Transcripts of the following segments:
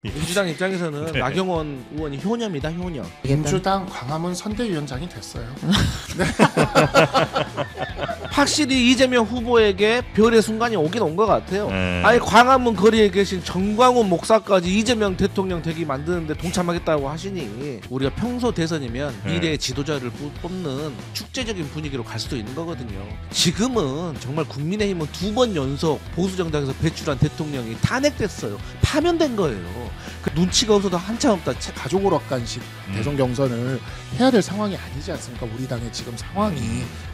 민주당 입장에서는 네. 나경원 의원이 효녀입니다. 효녀. 민주당 광화문 선대위원장이 됐어요. 확실히 이재명 후보에게 별의 순간이 오긴 온 것 같아요. 네. 아니 광화문 거리에 계신 정광훈 목사까지 이재명 대통령 되게 만드는데 동참하겠다고 하시니 우리가 평소 대선이면 네. 미래의 지도자를 뽑는 축제적인 분위기로 갈 수도 있는 거거든요. 지금은 정말 국민의힘은 2번 연속 보수정당에서 배출한 대통령이 탄핵됐어요. 파면된 거예요. 그 눈치가 없어도 한참 없다. 가족 오락관식 대선 경선을 해야 될 상황이 아니지 않습니까? 우리 당의 지금 상황이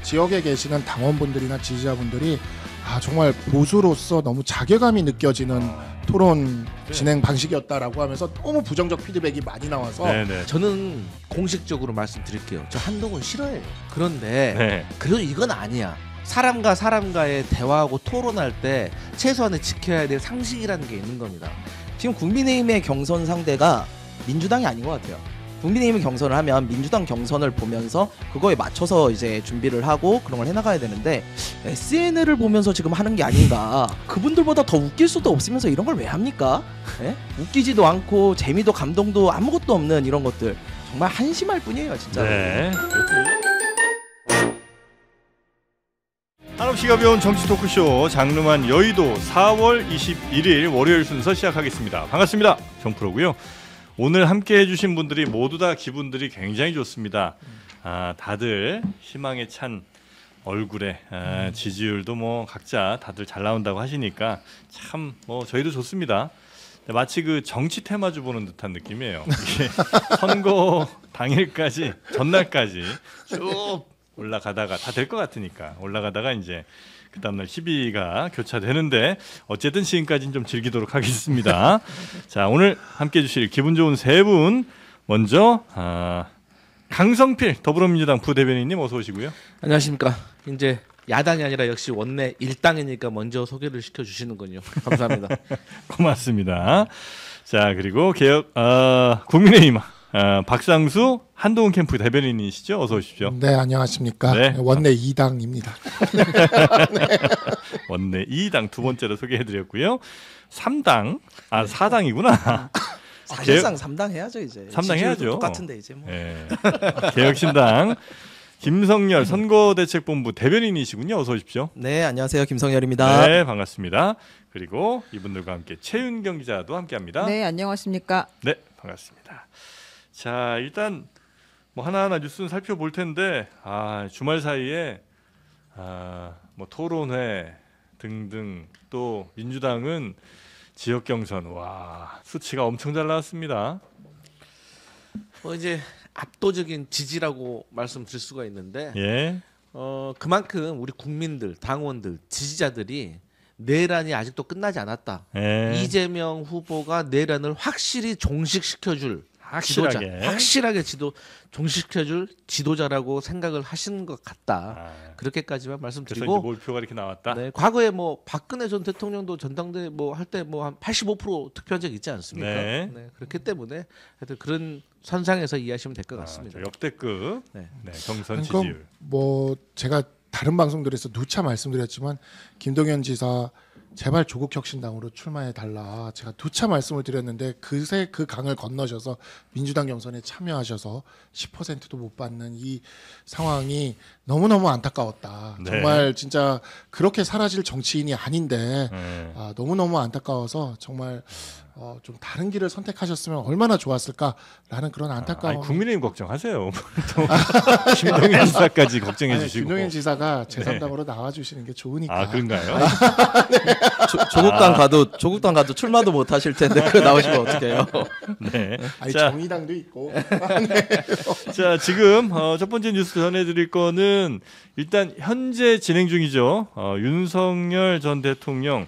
지역에 계시는 당원분들이나 지지자분들이 정말 보수로서 너무 자괴감이 느껴지는 토론 진행 방식이었다라고 하면서 너무 부정적 피드백이 많이 나와서 네네. 저는 공식적으로 말씀드릴게요. 저 한동훈 싫어해요. 그런데 네. 그래도 이건 아니야. 사람과 사람과의 대화하고 토론할 때 최소한의 지켜야 될 상식이라는 게 있는 겁니다. 지금 국민의힘의 경선 상대가 민주당이 아닌 것 같아요. 국민의힘 경선을 하면 민주당 경선을 보면서 그거에 맞춰서 이제 준비를 하고 그런 걸 해나가야 되는데 SNL을 보면서 지금 하는 게 아닌가. 그분들보다 더 웃길 수도 없으면서 이런 걸 왜 합니까? 예? 웃기지도 않고 재미도 감동도 아무것도 없는 이런 것들 정말 한심할 뿐이에요 진짜. 네. 한없이 가벼운 정치 토크쇼 장르만 여의도 4월 21일 월요일 순서 시작하겠습니다. 반갑습니다. 정프로고요. 오늘 함께 해주신 분들이 모두 다 기분들이 굉장히 좋습니다. 다들 희망에 찬 얼굴에 지지율도 뭐 각자 다들 잘 나온다고 하시니까 참 뭐 저희도 좋습니다. 마치 그 정치 테마주 보는 듯한 느낌이에요. 이게 선거 당일까지 전날까지 쭉 올라가다가 다 될 것 같으니까 올라가다가 이제 그 다음날 희비가 교차되는데 어쨌든 지금까지는 좀 즐기도록 하겠습니다. 자, 오늘 함께 해주실 기분 좋은 세 분 먼저 강성필 더불어민주당 부대변인님 어서 오시고요. 안녕하십니까. 이제 야당이 아니라 역시 원내 일당이니까 먼저 소개를 시켜주시는군요. 감사합니다. 고맙습니다. 자, 그리고 국민의힘 박상수 한동훈 캠프 대변인이시죠? 어서 오십시오. 네, 안녕하십니까. 네. 원내 2당입니다. 원내 2당 두 번째로 소개해드렸고요. 3당 4당이구나. 사실상 3당 해야죠 이제. 3당 해야죠. 똑같은데 이제 뭐. 네. 개혁신당 김성열 선거대책본부 대변인이시군요. 어서 오십시오. 네, 안녕하세요. 김성열입니다. 네, 반갑습니다. 그리고 이분들과 함께 최윤경 기자도 함께합니다. 네, 안녕하십니까. 네, 반갑습니다. 자, 일단 뭐 하나하나 뉴스는 살펴볼 텐데 주말 사이에 뭐 토론회 등등 또 민주당은 지역 경선 수치가 엄청 잘 나왔습니다. 이제 압도적인 지지라고 말씀드릴 수가 있는데 예. 그만큼 우리 국민들, 당원들, 지지자들이 내란이 아직도 끝나지 않았다. 예. 이재명 후보가 내란을 확실히 종식시켜줄 확실하게. 종식시켜줄 지도자라고 생각을 하시는 것 같다. 그렇게까지만 그래서 말씀드리고. 이제 몰표가 이렇게 나왔다. 네, 과거에 뭐 박근혜 전 대통령도 전당대 할 때 뭐 한 85% 득표한 적 있지 않습니까? 네. 그렇기 때문에 하여튼 그런 선상에서 이해하시면 될 것 같습니다. 역대급 네. 경선 그러니까 지지율. 뭐 제가 다른 방송들에서 누차 말씀드렸지만 김동연 지사 제발 조국혁신당으로 출마해 달라 제가 누차 말씀을 드렸는데 그새 그 강을 건너셔서 민주당 경선에 참여하셔서 10%도 못 받는 이 상황이 너무너무 안타까웠다. 네. 정말 진짜 그렇게 사라질 정치인이 아닌데 너무너무 안타까워서 정말 좀 다른 길을 선택하셨으면 얼마나 좋았을까라는 그런 안타까움. 국민의힘 걱정하세요. 또 김동연 지사까지 걱정해 주시고. 김동연 지사가 제3당으로 나와주시는 게 좋으니까. 그런가요? 조국당 가도 출마도 못 하실 텐데 그거 나오시면 어떡해요? 네. 아니 자, 정의당도 있고. 자, 지금 첫 번째 뉴스 전해드릴 거는 일단 현재 진행 중이죠. 윤석열 전 대통령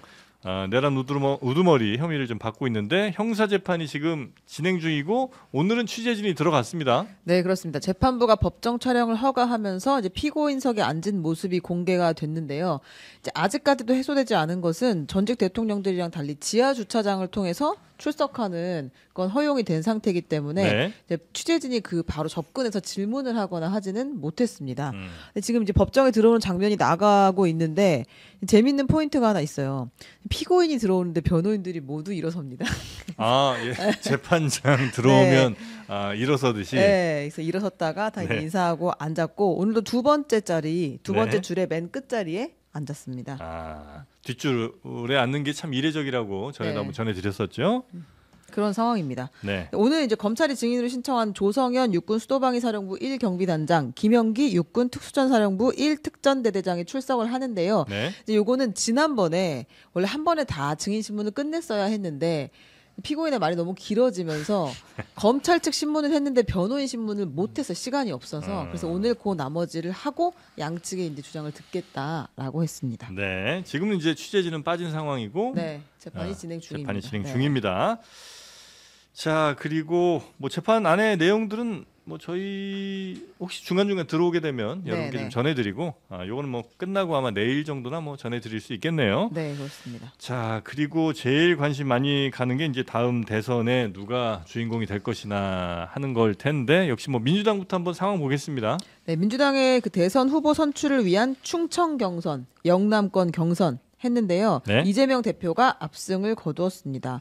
내란 우두머리 혐의를 좀 받고 있는데 형사 재판이 지금 진행 중이고 오늘은 취재진이 들어갔습니다. 네, 그렇습니다. 재판부가 법정 촬영을 허가하면서 이제 피고인석에 앉은 모습이 공개가 됐는데요. 이제 아직까지도 해소되지 않은 것은 전직 대통령들이랑 달리 지하 주차장을 통해서 출석하는 건 허용이 된 상태이기 때문에 네. 이제 취재진이 바로 접근해서 질문을 하거나 하지는 못했습니다. 근데 지금 이제 법정에 들어오는 장면이 나가고 있는데 재밌는 포인트가 하나 있어요. 피고인이 들어오는데 변호인들이 모두 일어섭니다. 아, 예. 재판장 들어오면 일어서듯이. 네, 그래서 일어섰다가 다 네. 인사하고 앉았고 오늘도 두 번째 네. 줄의 맨 끝 자리에 앉았습니다. 뒷줄에 앉는 게 참 이례적이라고 전에도 네. 한번 전해드렸었죠. 그런 상황입니다. 네. 오늘 이제 검찰이 증인으로 신청한 조성현 육군 수도방위 사령부 1 경비단장, 김영기 육군 특수전사령부 1 특전대대장이 출석을 하는데요. 네. 이제 요거는 지난번에 원래 한 번에 다 증인 신문을 끝냈어야 했는데 피고인의 말이 너무 길어지면서 검찰 측 신문을 했는데 변호인 신문을 못해서 시간이 없어서 그래서 오늘 그 나머지를 하고 양측의 이제 주장을 듣겠다라고 했습니다. 네. 지금은 이제 취재진은 빠진 상황이고 네, 재판이 진행 중입니다. 재판이 진행 네. 중입니다. 자, 그리고 뭐 재판 안의 내용들은 뭐 저희 혹시 중간중간 들어오게 되면 네, 여러분께 네. 좀 전해드리고 요거는 뭐 끝나고 아마 내일 정도나 뭐 전해드릴 수 있겠네요. 네, 그렇습니다. 자, 그리고 제일 관심 많이 가는 게 이제 다음 대선에 누가 주인공이 될 것이나 하는 걸 텐데 역시 뭐 민주당부터 한번 상황 보겠습니다. 네, 민주당의 그 대선 후보 선출을 위한 충청 경선, 영남권 경선 했는데요. 네. 이재명 대표가 압승을 거두었습니다.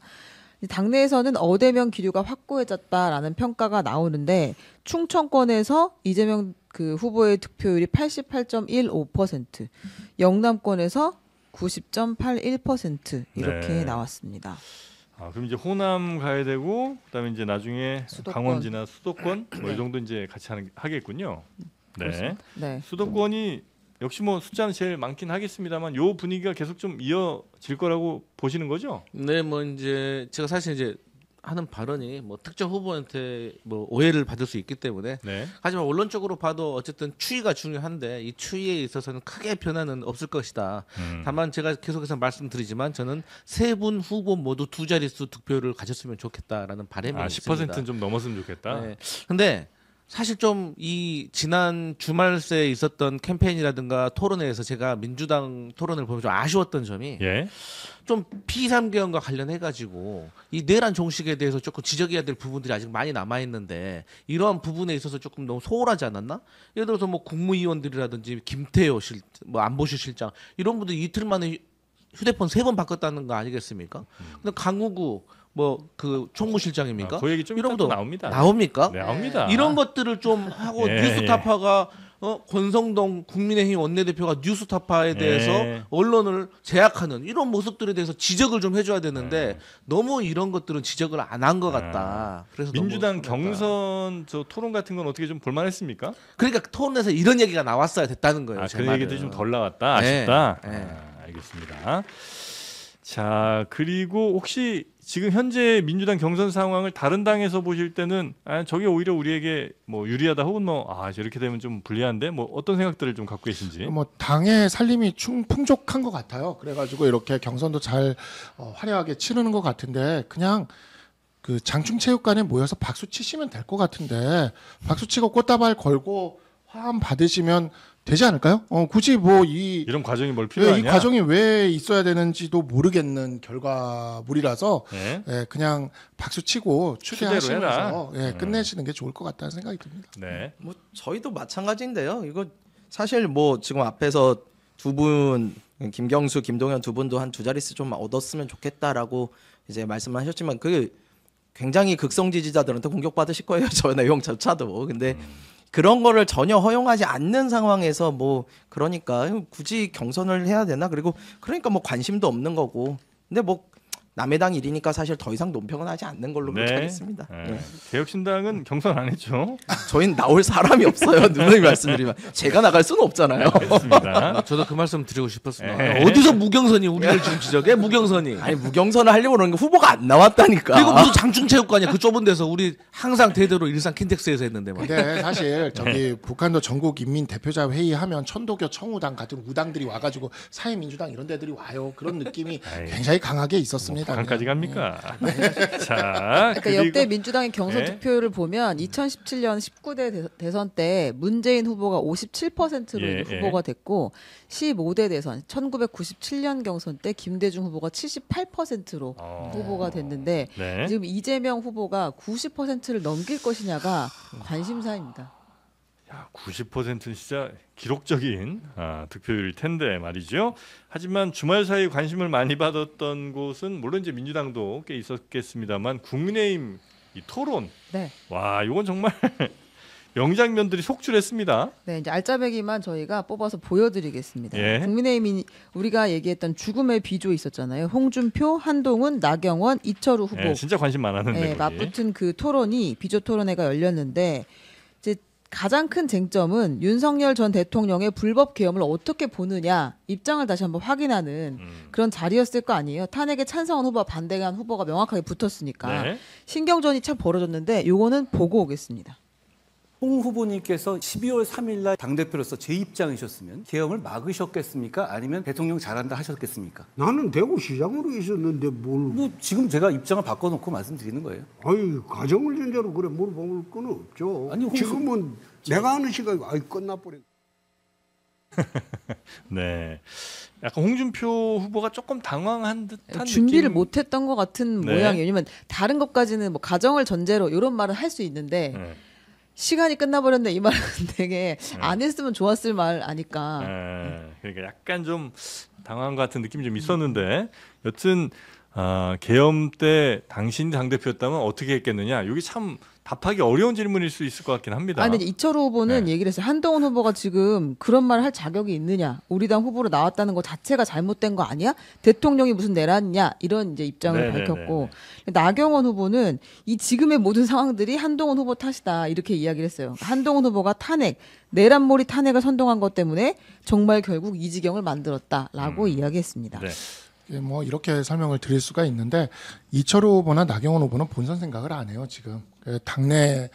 당내에서는 어대명 기류가 확고해졌다라는 평가가 나오는데 충청권에서 이재명 그 후보의 득표율이 88.15%, 영남권에서 90.81% 이렇게 네. 나왔습니다. 그럼 이제 호남 가야 되고 그다음에 이제 나중에 수도권. 강원지나 수도권 뭐 이 네. 정도 이제 같이 하겠군요. 네. 네. 수도권이 역시 뭐 숫자는 제일 많긴 하겠습니다만 요 분위기가 계속 좀 이어질 거라고 보시는 거죠? 네, 뭐 이제 제가 사실 이제 하는 발언이 뭐 특정 후보한테 뭐 오해를 받을 수 있기 때문에 네. 하지만 원론적으로 봐도 어쨌든 추이가 중요한데 이 추이에 있어서는 크게 변화는 없을 것이다. 다만 제가 계속해서 말씀드리지만 저는 세 분 후보 모두 두 자릿수 득표를 가졌으면 좋겠다라는 바람이 있습니다. 10%는 좀 넘었으면 좋겠다. 네. 근데 사실 좀 이 지난 주말새에 있었던 캠페인이라든가 토론회에서 제가 민주당 토론을 보면 좀 아쉬웠던 점이 예. 좀 비상계엄과 관련해 가지고 이 내란 종식에 대해서 조금 지적해야 될 부분들이 아직 많이 남아 있는데 이러한 부분에 있어서 조금 너무 소홀하지 않았나? 예를 들어서 뭐 국무위원들이라든지 김태호 뭐 안보실 실장 이런 분들이 이틀 만에 휴대폰 3번 바꿨다는 거 아니겠습니까? 근데 강우구 뭐 그 총무실장입니까? 그 얘기 좀 이런 이따 또 것도 나옵니다. 나옵니까? 네, 나옵니다. 이런 것들을 좀 하고 예, 뉴스타파가 권성동 국민의힘 원내대표가 뉴스타파에 대해서 예. 언론을 제약하는 이런 모습들에 대해서 지적을 좀 해줘야 되는데 너무 이런 것들은 지적을 안 한 것 같다. 그래서 민주당 너무 서운했다. 경선 저 토론 같은 건 어떻게 좀 볼만했습니까? 그러니까 토론에서 이런 얘기가 나왔어야 됐다는 거예요. 제 그런 말은. 얘기들이 좀 덜 나왔다. 네, 아쉽다. 네. 알겠습니다. 자, 그리고 혹시 지금 현재 민주당 경선 상황을 다른 당에서 보실 때는 저게 오히려 우리에게 뭐 유리하다 혹은 뭐 저렇게 되면 좀 불리한데 뭐 어떤 생각들을 좀 갖고 계신지. 뭐 당의 살림이 풍족한 것 같아요. 그래가지고 이렇게 경선도 잘 화려하게 치르는 것 같은데 그냥 그 장충체육관에 모여서 박수 치시면 될 것 같은데 박수 치고 꽃다발 걸고 화환 받으시면 되지 않을까요? 굳이 뭐 이런 과정이 뭘 이 필요하냐? 과정이 왜 있어야 되는지도 모르겠는 결과물이라서 네. 그냥 박수 치고 추대하시면서 해라. 끝내시는 게 좋을 것 같다는 생각이 듭니다. 네. 뭐 저희도 마찬가지인데요. 이거 사실 뭐 지금 앞에서 두 분 김경수, 김동연 두 분도 한 두 자릿수 좀 얻었으면 좋겠다라고 이제 말씀하셨지만 그 굉장히 극성 지지자들한테 공격받으실 거예요. 저 내용조차도. 근데 그런 거를 전혀 허용하지 않는 상황에서 뭐 그러니까 굳이 경선을 해야 되나? 그리고 그러니까 뭐 관심도 없는 거고. 근데 뭐 남의 당 일이니까 사실 더 이상 논평은 하지 않는 걸로 그렇게 하겠습니다. 네. 예. 개혁신당은 경선 안 했죠. 저희는 나올 사람이 없어요. 누누이 말씀드리면 제가 나갈 수는 없잖아요. 알겠습니다. 저도 그 말씀 드리고 싶었습니다. 네. 어디서 무경선이 우리를 지금 지적해? 무경선이. 아니 무경선을 하려고 그러는 게 후보가 안 나왔다니까. 그리고 무슨 장충체육관이야. 그 좁은 데서 우리 항상 대대로 일산 킨텍스에서 했는데 뭐. 근데 사실 저기 북한도 전국 인민 대표자 회의 하면 천도교, 청우당 같은 우당들이 와가지고 사회민주당 이런 데들이 와요. 그런 느낌이 굉장히 강하게 있었습니다. 북한까지 갑니까? 자, 그러니까 그리고 역대 민주당의 경선 네. 득표율을 보면 2017년 19대 대선 때 문재인 후보가 57%로 예, 후보가 됐고 15대 대선 1997년 경선 때 김대중 후보가 78%로 후보가 됐는데 네. 지금 이재명 후보가 90%를 넘길 것이냐가 관심사입니다. 야, 90%는 진짜 기록적인 득표율일 텐데 말이죠. 하지만 주말 사이 관심을 많이 받았던 곳은 물론 이제 민주당도 꽤 있었겠습니다만 국민의힘 이 토론. 네. 와, 이건 정말 명장면들이 속출했습니다. 네, 이제 알짜배기만 저희가 뽑아서 보여드리겠습니다. 예. 국민의힘이 우리가 얘기했던 죽음의 비조 있었잖아요. 홍준표, 한동훈, 나경원, 이철우 후보. 예, 진짜 관심 많았는데. 네, 거기. 맞붙은 그 토론이 비조 토론회가 열렸는데 이제 가장 큰 쟁점은 윤석열 전 대통령의 불법 계엄을 어떻게 보느냐 입장을 다시 한번 확인하는 그런 자리였을 거 아니에요. 탄핵에 찬성한 후보와 반대한 후보가 명확하게 붙었으니까 네. 신경전이 참 벌어졌는데 요거는 보고 오겠습니다. 홍 후보님께서 12월 3일 날 당대표로서 제 입장이셨으면 계엄을 막으셨겠습니까? 아니면 대통령 잘한다 하셨겠습니까? 나는 대구시장으로 있었는데 뭘 뭐 지금 제가 입장을 바꿔놓고 말씀드리는 거예요. 아니 가정을 전제로 그래 물어볼 건 없죠. 아니, 지금은 내가 아는 시각이 끝나버린. 네. 약간 홍준표 후보가 조금 당황한 듯한 준비를 느낌. 못했던 것 같은 네. 모양이에요. 왜냐면 다른 것까지는 뭐 가정을 전제로 이런 말을 할 수 있는데 네. 시간이 끝나버렸네 이 말은 되게 안 했으면 좋았을 말 아니까. 그러니까 약간 좀 당황한 것 같은 느낌이 좀 있었는데 여튼 계엄 때 당신이 당대표였다면 어떻게 했겠느냐. 이게 참 답하기 어려운 질문일 수 있을 것 같긴 합니다. 아니 근데 이철우 후보는 네. 얘기를 했어요. 한동훈 후보가 지금 그런 말을 할 자격이 있느냐. 우리 당 후보로 나왔다는 거 자체가 잘못된 거 아니야? 대통령이 무슨 내란이냐 이런 이제 입장을 네네네네. 밝혔고 나경원 후보는 이 지금의 모든 상황들이 한동훈 후보 탓이다 이렇게 이야기를 했어요. 한동훈 후보가 탄핵, 내란몰이 탄핵을 선동한 것 때문에 정말 결국 이 지경을 만들었다라고 이야기했습니다. 네. 예, 뭐 이렇게 설명을 드릴 수가 있는데 이철우 후보나 나경원 후보는 본선 생각을 안 해요 지금. 당내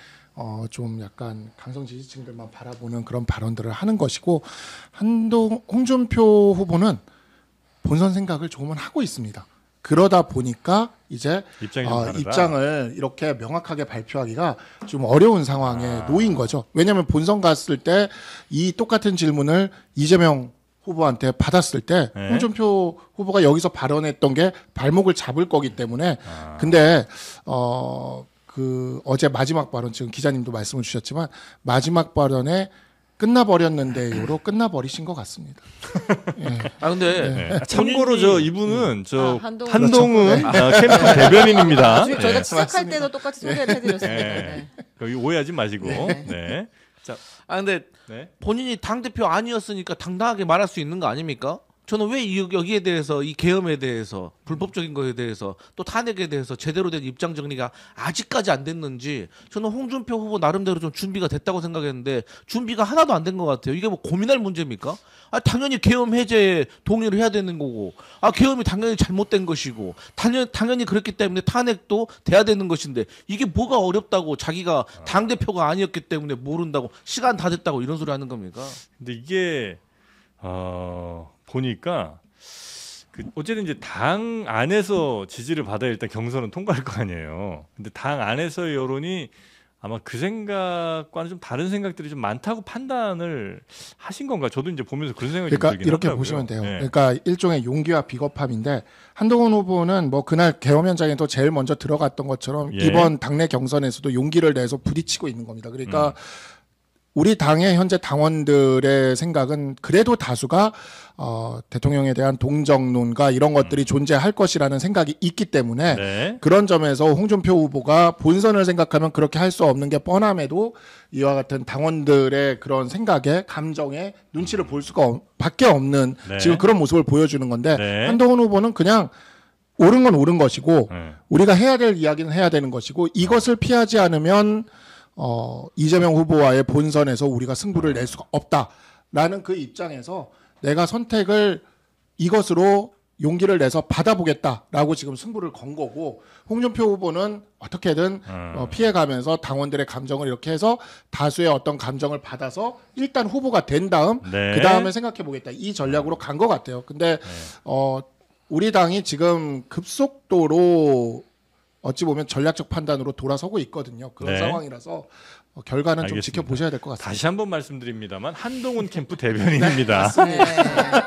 좀 약간 강성 지지층들만 바라보는 그런 발언들을 하는 것이고 홍준표 후보는 본선 생각을 조금은 하고 있습니다. 그러다 보니까 이제 입장이 좀 다르다. 입장을 이렇게 명확하게 발표하기가 좀 어려운 상황에 놓인 거죠. 왜냐하면 본선 갔을 때 이 똑같은 질문을 이재명 후보한테 받았을 때 네. 홍준표 후보가 여기서 발언했던 게 발목을 잡을 거기 때문에 근데 그 어제 마지막 발언 지금 기자님도 말씀을 주셨지만 마지막 발언에 끝나버렸는데요로 끝나버리신 것 같습니다. 예. 근데 네. 참고로 저 이분은 저 한동훈. 한동훈 캠프 대변인입니다. 나중에 저희가 네. 시작할 때도 똑같이 소개를 해드렸습니다. 네. 네. 여기 오해하지 마시고. 네. 네. 자, 근데 네. 본인이 당대표 아니었으니까 당당하게 말할 수 있는 거 아닙니까? 저는 왜 여기에 대해서 이 계엄에 대해서 불법적인 거에 대해서 또 탄핵에 대해서 제대로 된 입장 정리가 아직까지 안 됐는지 저는 홍준표 후보 나름대로 좀 준비가 됐다고 생각했는데 준비가 하나도 안 된 것 같아요. 이게 뭐 고민할 문제입니까? 당연히 계엄 해제에 동의를 해야 되는 거고 계엄이 당연히 잘못된 것이고 당연히 그렇기 때문에 탄핵도 돼야 되는 것인데 이게 뭐가 어렵다고 자기가 당대표가 아니었기 때문에 모른다고 시간 다 됐다고 이런 소리 하는 겁니까? 근데 이게 보니까 어쨌든 이제 당 안에서 지지를 받아야 일단 경선은 통과할 거 아니에요. 근데 당 안에서의 여론이 아마 그 생각과는 좀 다른 생각들이 좀 많다고 판단을 하신 건가? 저도 이제 보면서 그런 생각이 그러니까 좀 들긴 이렇게 하더라고요. 보시면 돼요. 네. 그러니까 일종의 용기와 비겁함인데 한동훈 후보는 뭐 그날 계엄 현장에도 제일 먼저 들어갔던 것처럼 예. 이번 당내 경선에서도 용기를 내서 부딪히고 있는 겁니다. 그러니까 우리 당의 현재 당원들의 생각은 그래도 다수가 대통령에 대한 동정론과 이런 것들이 존재할 것이라는 생각이 있기 때문에 네. 그런 점에서 홍준표 후보가 본선을 생각하면 그렇게 할 수 없는 게 뻔함에도 이와 같은 당원들의 그런 생각에 감정에 눈치를 볼 수가 밖에 없는 네. 지금 그런 모습을 보여주는 건데 네. 한동훈 후보는 그냥 옳은 건 옳은 것이고 네. 우리가 해야 될 이야기는 해야 되는 것이고 이것을 피하지 않으면 이재명 후보와의 본선에서 우리가 승부를 낼 수가 없다라는 그 입장에서 내가 선택을 이것으로 용기를 내서 받아보겠다라고 지금 승부를 건 거고 홍준표 후보는 어떻게든 피해가면서 당원들의 감정을 이렇게 해서 다수의 어떤 감정을 받아서 일단 후보가 된 다음 네. 그 다음에 생각해 보겠다 이 전략으로 간 것 같아요. 근데 우리 당이 지금 급속도로 어찌 보면 전략적 판단으로 돌아서고 있거든요. 그런 네. 상황이라서 결과는 좀 알겠습니다. 지켜보셔야 될 것 같습니다. 다시 한번 말씀드립니다만 한동훈 캠프 대변인입니다.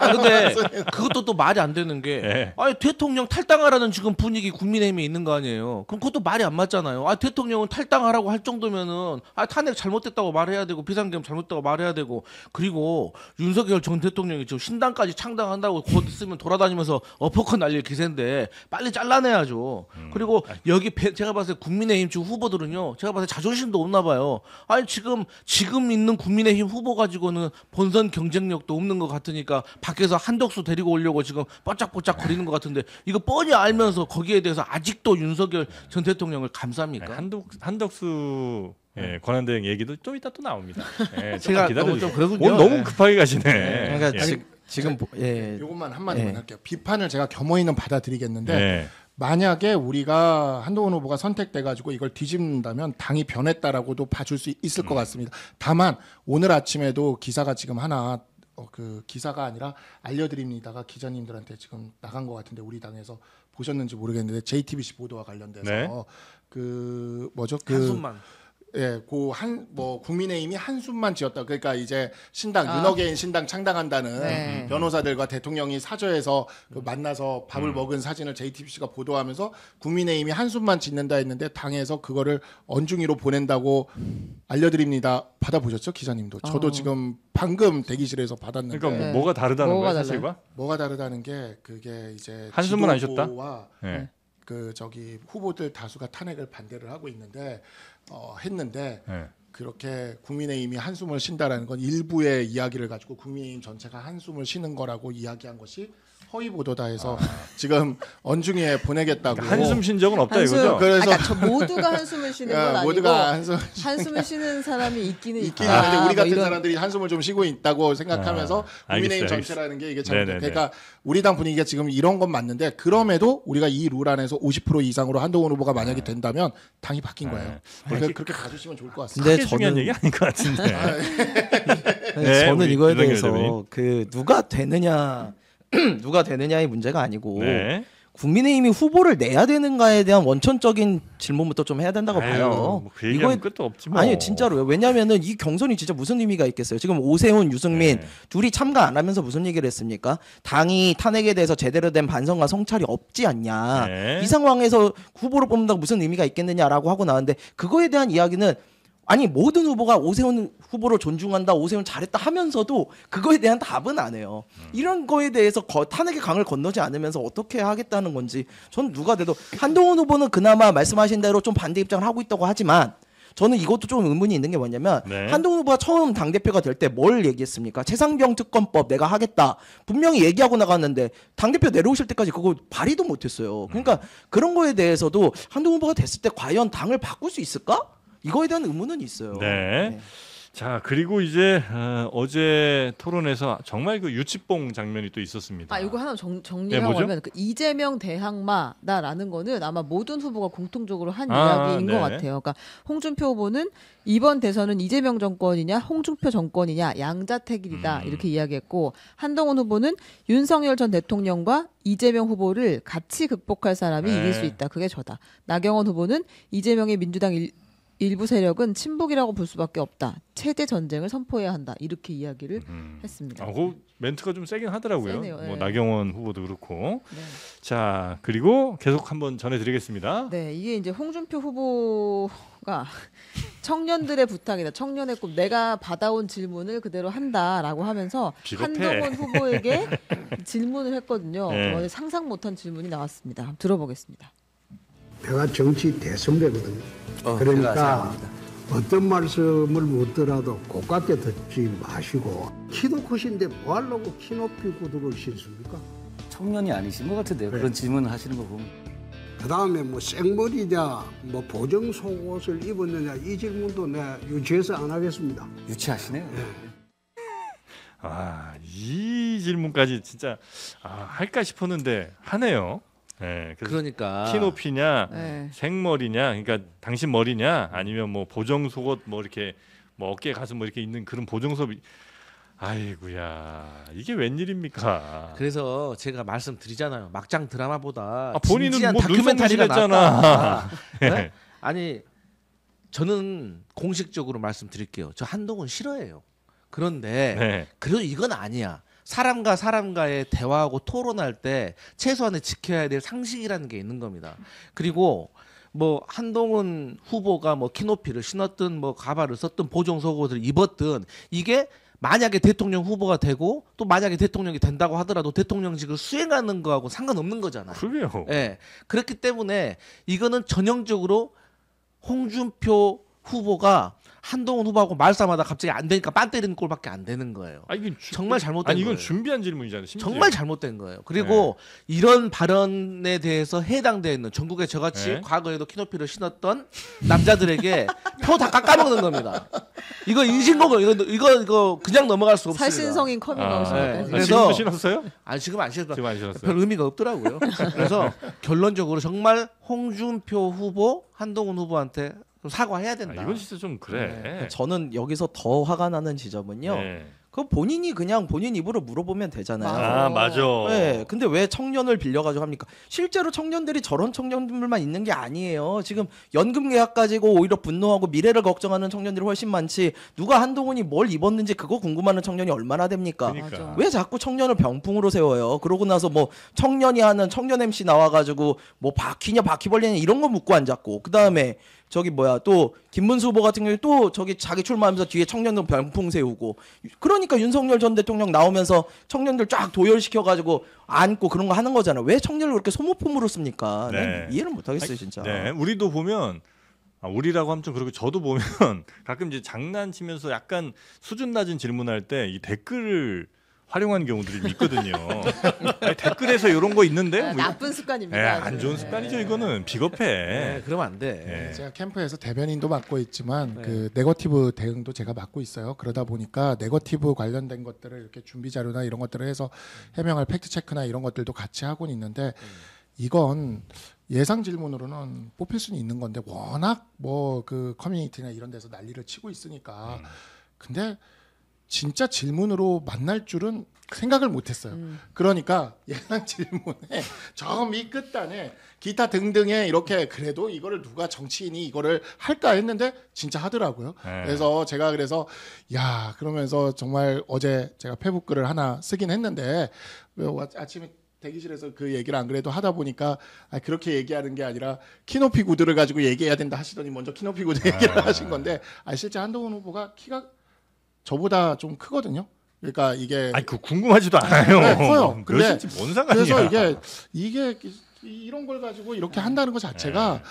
근데 그것도 또 말이 안 되는 게 네. 아니 대통령 탈당하라는 지금 분위기 국민의힘에 있는 거 아니에요. 그럼 그것도 말이 안 맞잖아요. 아 대통령은 탈당하라고 할 정도면은 아 탄핵 잘못됐다고 말해야 되고 비상계엄 잘못됐다고 말해야 되고 그리고 윤석열 전 대통령이 지금 신당까지 창당한다고 곧 있으면 돌아다니면서 어퍼컷 날릴 기세인데 빨리 잘라내야죠. 그리고 여기 제가 봤을 때 국민의힘 지금 후보들은요. 제가 봤을 때 자존심도 없나 봐요. 아니 지금 있는 국민의힘 후보 가지고는 본선 경쟁력도 없는 것 같으니까 밖에서 한덕수 데리고 오려고 지금 뽀짝뽀짝 거리는 것 같은데 이거 뻔히 알면서 거기에 대해서 아직도 윤석열 전 대통령을 감쌉니까? 한덕수 권한대행 얘기도 좀 이따 또 나옵니다. 제가 기다려 너무 좀 그러군요. 오늘 너무 예. 급하게 가시네. 그러니까 예. 지금 요것만 한마디만 네. 할게요. 비판을 제가 겸허히는 받아들이겠는데 네. 만약에 우리가 한동훈 후보가 선택돼 가지고 이걸 뒤집는다면 당이 변했다라고도 봐줄 수 있을 것 같습니다. 다만 오늘 아침에도 기사가 지금 하나 그 기사가 아니라 알려드립니다가 기자님들한테 지금 나간 것 같은데 우리 당에서 보셨는지 모르겠는데 JTBC 보도와 관련돼서 네. 그 뭐죠? 그 한숨만. 예, 국민의힘이 한숨만 지었다. 그러니까 이제 신당 윤어게인 신당 창당한다는 네. 변호사들과 대통령이 사저에서 그 만나서 밥을 먹은 사진을 JTBC가 보도하면서 국민의힘이 한숨만 짓는다 했는데 당에서 그거를 언중이로 보낸다고 알려드립니다. 받아보셨죠, 기자님도? 저도 지금 방금 대기실에서 받았는데 그러니까 네. 뭐가 다르다는 뭐가 거야 달라요? 사실과? 뭐가 다르다는 게 그게 이제 한숨은 안 쉬었다? 지도부와 네. 그 후보들 다수가 탄핵을 반대를 하고 있는데 했는데 네. 그렇게 국민의힘이 한숨을 쉰다라는 건 일부의 이야기를 가지고 국민의힘 전체가 한숨을 쉬는 거라고 이야기한 것이 허위 보도다 해서 지금 언중위에 보내겠다고. 한숨 쉰 적은 없다 한숨. 이거죠? 그래서 그러니까 저 모두가 한숨을 쉬는 건 아니고 모두가 한숨 한숨을 쉬는 사람이 있기는 있긴 있다. 있는데 우리 같은 뭐 이런- 사람들이 한숨을 좀 쉬고 있다고 생각하면서 국민의힘 알겠어요. 전체라는 게 이게 네네네. 잘못. 그러니까 우리 당 분위기가 지금 이런 건 맞는데 그럼에도 우리가 이 룰 안에서 50% 이상으로 한동훈 후보가 만약에 된다면 당이 바뀐 거예요. 그렇게 봐주시면 좋을 것 같습니다. 근데 크게 중요한 저는- 얘기 아닌 것 같은데. 네, 저는 우리 이거에 윤석열 대해서 대변인. 그 누가 되느냐 누가 되느냐의 문제가 아니고 네. 국민의힘이 후보를 내야 되는가에 대한 원천적인 질문부터 좀 해야 된다고 아유, 봐요. 뭐그 얘기하면 끝도 없지 뭐. 아니 진짜로요. 왜냐하면은 이 경선이 진짜 무슨 의미가 있겠어요. 지금 오세훈, 유승민 네. 둘이 참가 안 하면서 무슨 얘기를 했습니까? 당이 탄핵에 대해서 제대로 된 반성과 성찰이 없지 않냐. 네. 이 상황에서 후보를 뽑는다고 무슨 의미가 있겠느냐라고 하고 나왔는데 그거에 대한 이야기는 아니 모든 후보가 오세훈 후보를 존중한다, 오세훈 잘했다 하면서도 그거에 대한 답은 안 해요. 이런 거에 대해서 탄핵의 강을 건너지 않으면서 어떻게 하겠다는 건지 전 누가 돼도 한동훈 후보는 그나마 말씀하신 대로 좀 반대 입장을 하고 있다고 하지만 저는 이것도 좀 의문이 있는 게 뭐냐면 네. 한동훈 후보가 처음 당대표가 될 때 뭘 얘기했습니까? 최상병 특검법 내가 하겠다 분명히 얘기하고 나갔는데 당대표 내려오실 때까지 그거 발의도 못했어요. 그러니까 그런 거에 대해서도 한동훈 후보가 됐을 때 과연 당을 바꿀 수 있을까? 이거에 대한 의문은 있어요. 네. 자 그리고 이제 어제 토론에서 정말 그 유치뽕 장면이 또 있었습니다. 아, 이거 하나 네, 정리하고 뭐죠? 하면 그 이재명 대항마다라는 거는 아마 모든 후보가 공통적으로 한 아, 이야기인 네. 것 같아요. 그러니까 홍준표 후보는 이번 대선은 이재명 정권이냐 홍준표 정권이냐 양자택일이다 이렇게 이야기했고 한동훈 후보는 윤석열 전 대통령과 이재명 후보를 같이 극복할 사람이 네. 이길 수 있다. 그게 저다. 나경원 후보는 이재명의 민주당 일부 세력은 친북이라고 볼 수밖에 없다. 체제 전쟁을 선포해야 한다. 이렇게 이야기를 했습니다. 그 멘트가 좀 세긴 하더라고요. 세네요. 뭐 네. 나경원 후보도 그렇고. 네. 자 그리고 계속 한번 전해드리겠습니다. 네, 이게 이제 홍준표 후보가 청년들의 부탁이다. 청년의 꿈. 내가 받아온 질문을 그대로 한다라고 하면서 비겁해. 한동훈 후보에게 질문을 했거든요. 네. 상상 못한 질문이 나왔습니다. 한번 들어보겠습니다. 내가 정치 대선배거든요. 제가 그러니까 생각합니다. 어떤 말씀을 묻더라도 고깝게 듣지 마시고 키도 크신데 뭐 하려고 키 높이 구두를 신습니까? 청년이 아니신 것 같은데요. 네. 그런 질문을 하시는 거 보면. 그 다음에 뭐 생머리냐 뭐 보정 속옷을 입었느냐 이 질문도 내가 유치해서 안 하겠습니다. 유치하시네요. 이 질문까지 진짜 할까 싶었는데 하네요. 네, 그래서 그러니까 키 높이냐, 네. 생머리냐, 그러니까 당신 머리냐, 아니면 뭐 보정 속옷 뭐 이렇게 뭐 어깨 가슴 뭐 이렇게 있는 그런 보정 속옷. 아이고야 이게 웬일입니까? 그래서 제가 말씀드리잖아요. 막장 드라마보다 본인은 진지한 뭐 다큐멘터리가 눈썹 낫다. 네. 네? 아니 저는 공식적으로 말씀드릴게요. 저 한동훈 싫어해요. 그런데 네. 그래도 이건 아니야. 사람과 사람과의 대화하고 토론할 때 최소한의 지켜야 될 상식이라는 게 있는 겁니다. 그리고 뭐 한동훈 후보가 뭐 키높이를 신었든 뭐 가발을 썼든 보정 속옷을 입었든 이게 만약에 대통령 후보가 되고 또 만약에 대통령이 된다고 하더라도 대통령직을 수행하는 거하고 상관없는 거잖아요. 그러게요. 예. 그렇기 때문에 이거는 전형적으로 홍준표 후보가 한동훈 후보하고 말싸움하다 갑자기 안 되니까 빤 때리는 꼴밖에 안 되는 거예요. 아 이건 정말 잘못된 아니 이건 거예요. 준비한 질문이잖아요. 심지어. 정말 잘못된 거예요. 그리고 이런 발언에 대해서 해당되어 있는 전국에 저같이 네. 과거에도 키높이를 신었던 남자들에게 표 다 깎아먹는 겁니다. 이거 인신공격 이거 그냥 넘어갈 수 없습니다. 살신성인 커밍아웃입니다. 네. 지금. 그래서- 지금도 신었어요? 아니 지금 안 신었다. 지금 안 신었어요. 별 의미가 없더라고요. 그래서 결론적으로 정말 홍준표 후보, 한동훈 후보한테 좀 사과해야 된다. 이건 진짜 좀 그래. 저는 여기서 더 화가 나는 지점은요. 네. 그 본인이 그냥 본인 입으로 물어보면 되잖아요. 아 맞아. 네, 근데 왜 청년을 빌려가지고 합니까? 실제로 청년들이 저런 청년들만 있는 게 아니에요. 지금 연금 계약 가지고 오히려 분노하고 미래를 걱정하는 청년들이 훨씬 많지. 누가 한동훈이 뭘 입었는지 그거 궁금하는 청년이 얼마나 됩니까? 그러니까. 맞아. 왜 자꾸 청년을 병풍으로 세워요? 그러고 나서 뭐 청년이 하는 청년 MC 나와가지고 뭐 바퀴냐 바퀴벌레냐 이런 거 묻고 앉았고 그 다음에 저기 뭐야 또 김문수 후보 같은 경우에 또 저기 자기 출마하면서 뒤에 청년들 병풍 세우고 그러니까 윤석열 전 대통령 나오면서 청년들 쫙 도열시켜가지고 안고 그런 거 하는 거잖아. 왜 청년을 그렇게 소모품으로 씁니까? 네. 난 이해를 못하겠어요 진짜. 네, 우리도 보면 우리라고 하면 좀 그렇고 저도 보면 가끔 이제 장난치면서 약간 수준 낮은 질문할 때 이 댓글을 활용하는 경우들이 좀 있거든요. 아니, 댓글에서 이런 거 있는데 아, 뭐 나쁜 습관입니다. 예, 아주. 안 좋은 습관이죠. 이거는 비겁해. 네, 그러면 안 돼. 예. 제가 캠프에서 대변인도 맡고 있지만 네. 그 네거티브 대응도 제가 맡고 있어요. 그러다 보니까 네거티브 관련된 것들을 이렇게 준비 자료나 이런 것들을 해서 해명할 팩트 체크나 이런 것들도 같이 하고는 있는데 이건 예상 질문으로는 뽑힐 수는 있는 건데 워낙 뭐 그 커뮤니티나 이런 데서 난리를 치고 있으니까 근데 진짜 질문으로 만날 줄은 생각을 못했어요. 그러니까 예상 질문에 저 밑 끝단에 기타 등등에 이렇게 그래도 이거를 누가 정치인이 이거를 할까 했는데 진짜 하더라고요. 네. 그래서 제가 그래서 야 그러면서 정말 어제 제가 페북 글을 하나 쓰긴 했는데 아침에 대기실에서 그 얘기를 안 그래도 하다 보니까 그렇게 얘기하는 게 아니라 키높이 구두를 가지고 얘기해야 된다 하시더니 먼저 키높이 구두 얘기를 하신 건데 실제 한동훈 후보가 키가 저보다 좀 크거든요. 그러니까 이게 아니 그 궁금하지도 않아요. 네, 커요. 근데 몇인지 뭔 상관이야. 그래서 이게 이런 걸 가지고 이렇게 한다는 것 자체가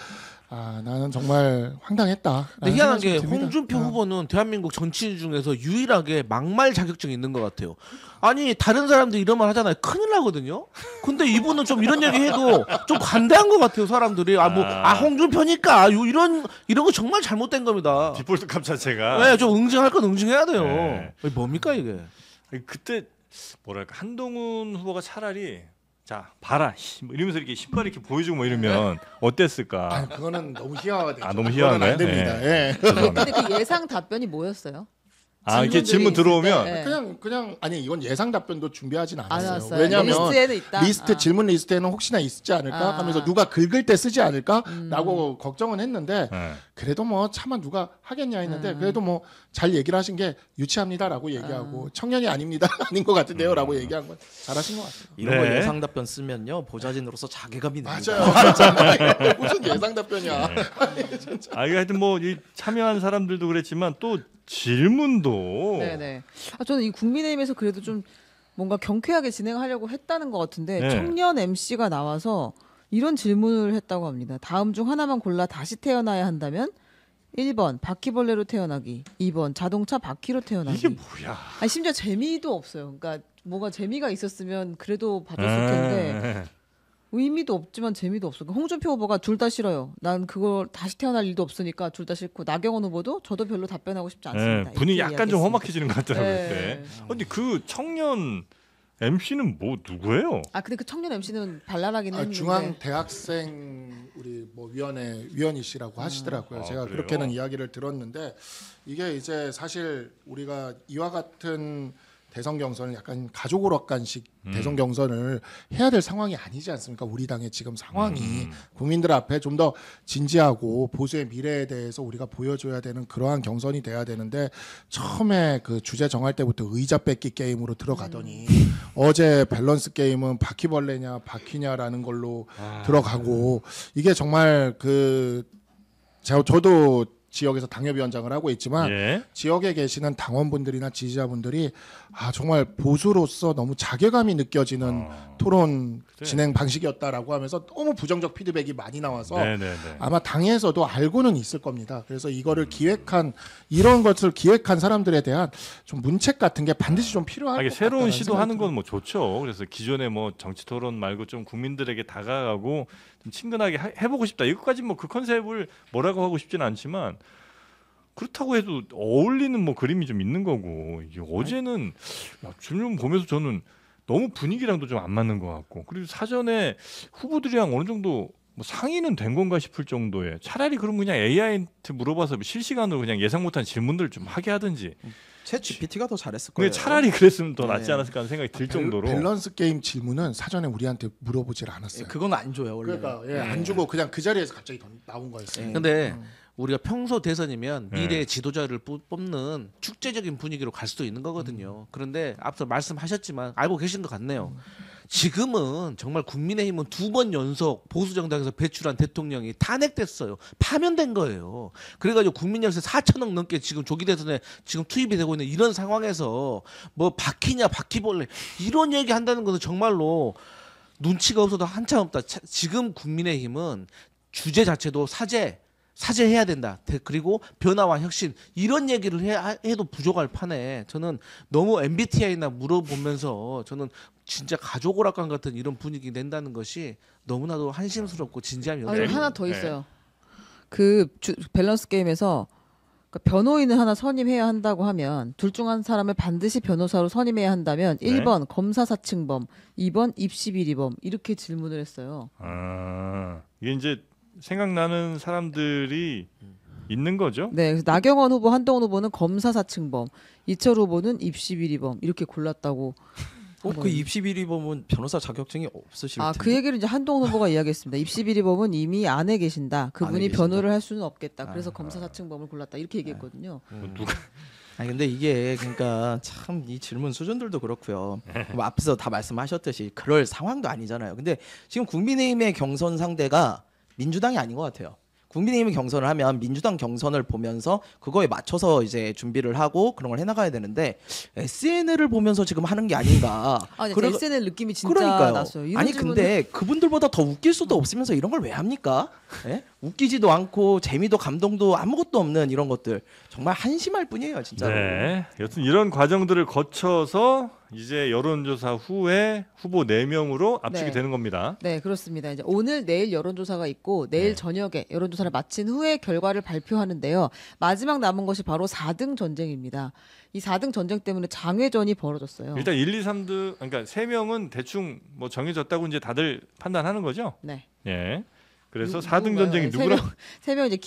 나는 정말 황당했다. 근데 희한한 게 홍준표 후보는 대한민국 정치인 중에서 유일하게 막말 자격증이 있는 것 같아요. 아니 다른 사람들 이런 말 하잖아요. 큰일 나거든요. 근데 이분은 좀 이런 얘기 해도 좀 관대한 것 같아요. 사람들이 홍준표니까 이런 거 정말 잘못된 겁니다. 디폴트 값 자체가. 네, 좀 응징할 건 응징해야 돼요. 네. 이게 뭡니까 이게? 그때 뭐랄까 한동훈 후보가 차라리 자 봐라 뭐 이러면서 이렇게 신발 이렇게 보여주고 뭐 이러면 어땠을까? 그거는 너무 희화화돼. 너무 희화한가요? 안 됩니다. 예. 죄송합니다. 근데 그 예상 답변이 뭐였어요? 이렇게 질문 질문들이 들어오면 있을 때, 네. 그냥 아니 이건 예상 답변도 준비하진 안 않았어요. 왔어요. 왜냐하면 리스트에는 있다. 리스트 질문 리스트에는 혹시나 있지 않을까 하면서 누가 긁을 때 쓰지 않을까라고 걱정은 했는데 네. 그래도 뭐 차마 누가 하겠냐 했는데 그래도 뭐 잘 얘기를 하신 게 유치합니다라고 얘기하고 청년이 아닙니다 아닌 것 같은데요라고 얘기한 건 잘하신 것 같아요. 이런 네. 거 예상 답변 쓰면요 보좌진으로서 자괴감이 듭니다. 맞아요. 무슨 예상 답변이야. 이게 하여튼 뭐 이 참여한 사람들도 그랬지만 또 질문도 네네. 저는 이 국민의힘에서 그래도 좀 뭔가 경쾌하게 진행하려고 했다는 것 같은데 네. 청년 MC가 나와서 이런 질문을 했다고 합니다. 다음 중 하나만 골라 다시 태어나야 한다면 1번 바퀴벌레로 태어나기, 2번 자동차 바퀴로 태어나기. 이게 뭐야? 아니, 심지어 재미도 없어요. 그러니까 뭐가 재미가 있었으면 그래도 봐줬을 텐데 의미도 없지만 재미도 없어. 홍준표 후보가 둘 다 싫어요. 난 그걸 다시 태어날 일도 없으니까 둘 다 싫고 나경원 후보도 저도 별로 답변하고 싶지 않습니다. 분위기 이렇게 약간 좀 이야기했습니다. 험악해지는 것 같더라고요. 네. 그때. 근데 그 청년 MC는 뭐 누구예요? 근데 그 청년 MC는 발랄하긴 했는데. 중앙 대학생 우리 뭐 위원회 위원이시라고 하시더라고요. 제가 그래요? 그렇게는 이야기를 들었는데 이게 이제 사실 우리가 이와 같은 대선 경선을 약간 가족 오락관식 대선 경선을 해야 될 상황이 아니지 않습니까? 우리 당의 지금 상황이 국민들 앞에 좀 더 진지하고 보수의 미래에 대해서 우리가 보여줘야 되는 그러한 경선이 돼야 되는데 처음에 그 주제 정할 때부터 의자 뺏기 게임으로 들어가더니 어제 밸런스 게임은 바퀴벌레냐 바퀴냐라는 걸로 들어가고 이게 정말 그 저도 지역에서 당협위원장을 하고 있지만 예. 지역에 계시는 당원분들이나 지지자분들이 정말 보수로서 너무 자괴감이 느껴지는 토론 그래. 진행 방식이었다라고 하면서 너무 부정적 피드백이 많이 나와서 네네네. 아마 당에서도 알고는 있을 겁니다. 그래서 이거를 이런 것을 기획한 사람들에 대한 좀 문책 같은 게 반드시 좀 필요할 것 같다는 새로운 시도하는 생각이 건 뭐 좋죠. 그래서 기존의 뭐 정치 토론 말고 좀 국민들에게 다가가고 좀 친근하게 해보고 싶다. 이것까지 뭐 그 컨셉을 뭐라고 하고 싶지는 않지만 그렇다고 해도 어울리는 뭐 그림이 좀 있는 거고 이게 어제는 질문 보면서 저는 너무 분위기랑도 좀 안 맞는 것 같고 그리고 사전에 후보들이랑 어느 정도 뭐 상의는 된 건가 싶을 정도의 차라리 그럼 그냥 AI한테 물어봐서 실시간으로 그냥 예상 못한 질문들 좀 하게 하든지 챗 GPT가 더 잘했을 근데 거예요. 차라리 그랬으면 더 낫지 네. 않았을까 하는 생각이 들 정도로 밸런스 게임 질문은 사전에 우리한테 물어보질 않았어요. 그건 안 줘요 원래. 그러니까 안 주고 그냥 그 자리에서 갑자기 나온 거였어요. 근데 우리가 평소 대선이면 네. 미래의 지도자를 뽑는 축제적인 분위기로 갈 수도 있는 거거든요. 그런데 앞서 말씀하셨지만 알고 계신 것 같네요. 지금은 정말 국민의힘은 2번 연속 보수 정당에서 배출한 대통령이 탄핵됐어요. 파면된 거예요. 그래가지고 국민 열세 4천억 넘게 지금 조기 대선에 지금 투입이 되고 있는 이런 상황에서 뭐 바퀴냐 바퀴벌레 이런 얘기 한다는 것은 정말로 눈치가 없어도 한참 없다. 지금 국민의힘은 주제 자체도 사죄해야 된다. 그리고 변화와 혁신 이런 얘기를 해도 부족할 판에 저는 너무 MBTI나 물어보면서 저는 진짜 가족 오락관 같은 이런 분위기 낸다는 것이 너무나도 한심스럽고 진지함이 그리고 없어요. 하나 더 있어요. 그 밸런스 게임에서 그러니까 변호인을 하나 선임해야 한다고 하면 둘 중 한 사람을 반드시 변호사로 선임해야 한다면 네. 1번 검사 사칭범, 2번 입시 비리범 이렇게 질문을 했어요. 이게 이제 생각나는 사람들이 있는 거죠. 네, 그래서 나경원 후보, 한동훈 후보는 검사 사칭범, 이철 후보는 입시 비리범 이렇게 골랐다고. 그 입시 비리범은 변호사 자격증이 없으실 텐데. 그 얘기를 이제 한동훈 후보가 이야기했습니다. 입시 비리범은 이미 안에 계신다. 그분이 안에 계신다. 변호를 할 수는 없겠다. 그래서 검사 사칭범을 골랐다. 이렇게 얘기했거든요. 누가 아니 근데 이게 그러니까 참 이 질문 수준들도 그렇고요. 뭐 앞에서 다 말씀하셨듯이 그럴 상황도 아니잖아요. 근데 지금 국민의힘의 경선 상대가 민주당이 아닌 것 같아요. 국민의힘이 경선을 하면 민주당 경선을 보면서 그거에 맞춰서 이제 준비를 하고 그런 걸 해나가야 되는데 SNL을 보면서 지금 하는 게 아닌가. SNL 느낌이 진짜 그러니까요. 났어요. 이런 아니 질문을- 근데 그분들보다 더 웃길 수도 없으면서 이런 걸 왜 합니까? 예? 웃기지도 않고 재미도 감동도 아무것도 없는 이런 것들 정말 한심할 뿐이에요, 진짜로. 네. 여튼 이런 과정들을 거쳐서 이제 여론조사 후에 후보 4명으로 압축이 네. 되는 겁니다. 네, 그렇습니다. 이제 오늘 내일 여론조사가 있고 내일 네. 저녁에 여론조사를 마친 후에 결과를 발표하는데요. 마지막 남은 것이 바로 4등 전쟁입니다. 이 4등 전쟁 때문에 장외전이 벌어졌어요. 일단 1, 2, 3등 그러니까 3명은 대충 뭐 정해졌다고 이제 다들 판단하는 거죠. 네. 예. 그래서 누- 4등 누군가요? 전쟁이 네, 누구랑 세 명 이제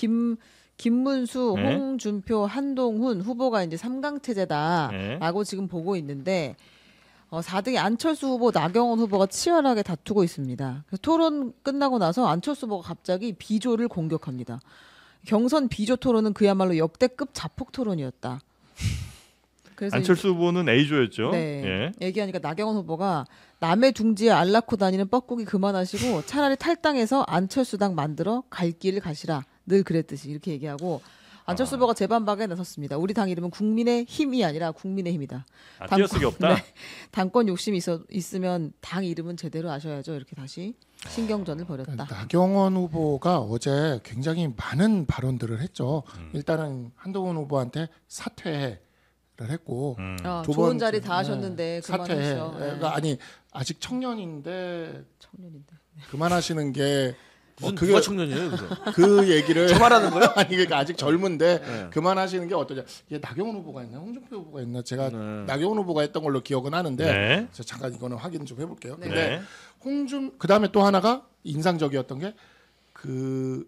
김문수, 네. 홍준표, 한동훈 후보가 이제 3강 체제다라고 지금 보고 있는데 4등에 안철수 후보, 나경원 후보가 치열하게 다투고 있습니다. 그래서 토론 끝나고 나서 안철수 후보가 갑자기 비조를 공격합니다. 경선 비조 토론은 그야말로 역대급 자폭 토론이었다. 그래서 안철수 후보는 A조였죠. 네. 예. 얘기하니까 나경원 후보가 남의 둥지에 알 낳고 다니는 뻐꾸기 그만하시고 차라리 탈당해서 안철수당 만들어 갈 길을 가시라. 늘 그랬듯이 이렇게 얘기하고 안철수 후보가 재반박에 나섰습니다. 우리 당 이름은 국민의 힘이 아니라 국민의 힘이다. 띄어쓰기 없다. 네. 당권 욕심이 있으면 당 이름은 제대로 아셔야죠. 이렇게 다시 신경전을 벌였다. 나경원 후보가 어제 굉장히 많은 발언들을 했죠. 일단은 한동훈 후보한테 사퇴를 했고 두 좋은 번째, 자리 다 하셨는데 사퇴해. 그만하셔. 네. 그러니까 아니 아직 청년인데 청년인데. 그만하시는 게 무슨 누가 청년이에요, 그거? 그 얘기를 저 말하는 거요? 아니 그러니까 아직 젊은데 네. 그만하시는 게 어떠냐. 이게 나경원 후보가 있나 홍준표 후보가 있나 제가 네. 나경원 후보가 했던 걸로 기억은 하는데 네. 저 잠깐 이거는 확인 좀 해볼게요. 네. 근데 네. 그다음에 또 하나가 인상적이었던 게 그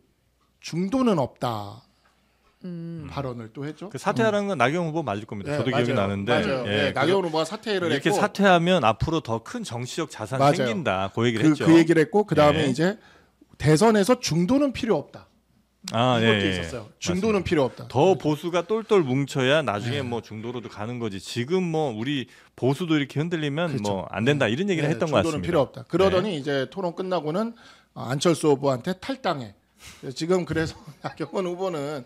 중도는 없다. 발언을 또 했죠. 그 사퇴하라는 건 나경원 후보 맞을 겁니다. 저도 기억이 나는데 맞아요. 예, 나경원 후보가 사퇴를 이렇게 했고 사퇴하면 앞으로 더 큰 정치적 자산이 맞아요. 생긴다. 그 얘기를 했죠. 그 얘기를 했고 그 다음에 네. 이제 대선에서 중도는 필요 없다. 아, 이것도 예, 예. 있었어요. 중도는 필요 없다. 더 보수가 똘똘 뭉쳐야 나중에 네. 뭐 중도로도 가는 거지. 지금 뭐 우리 보수도 이렇게 흔들리면 그렇죠. 뭐 안 된다 이런 얘기를 네, 했던 것 중도는 같습니다. 필요 없다. 그러더니 이제 토론 끝나고는 안철수 후보한테 탈당해. 지금 그래서 나경원 후보는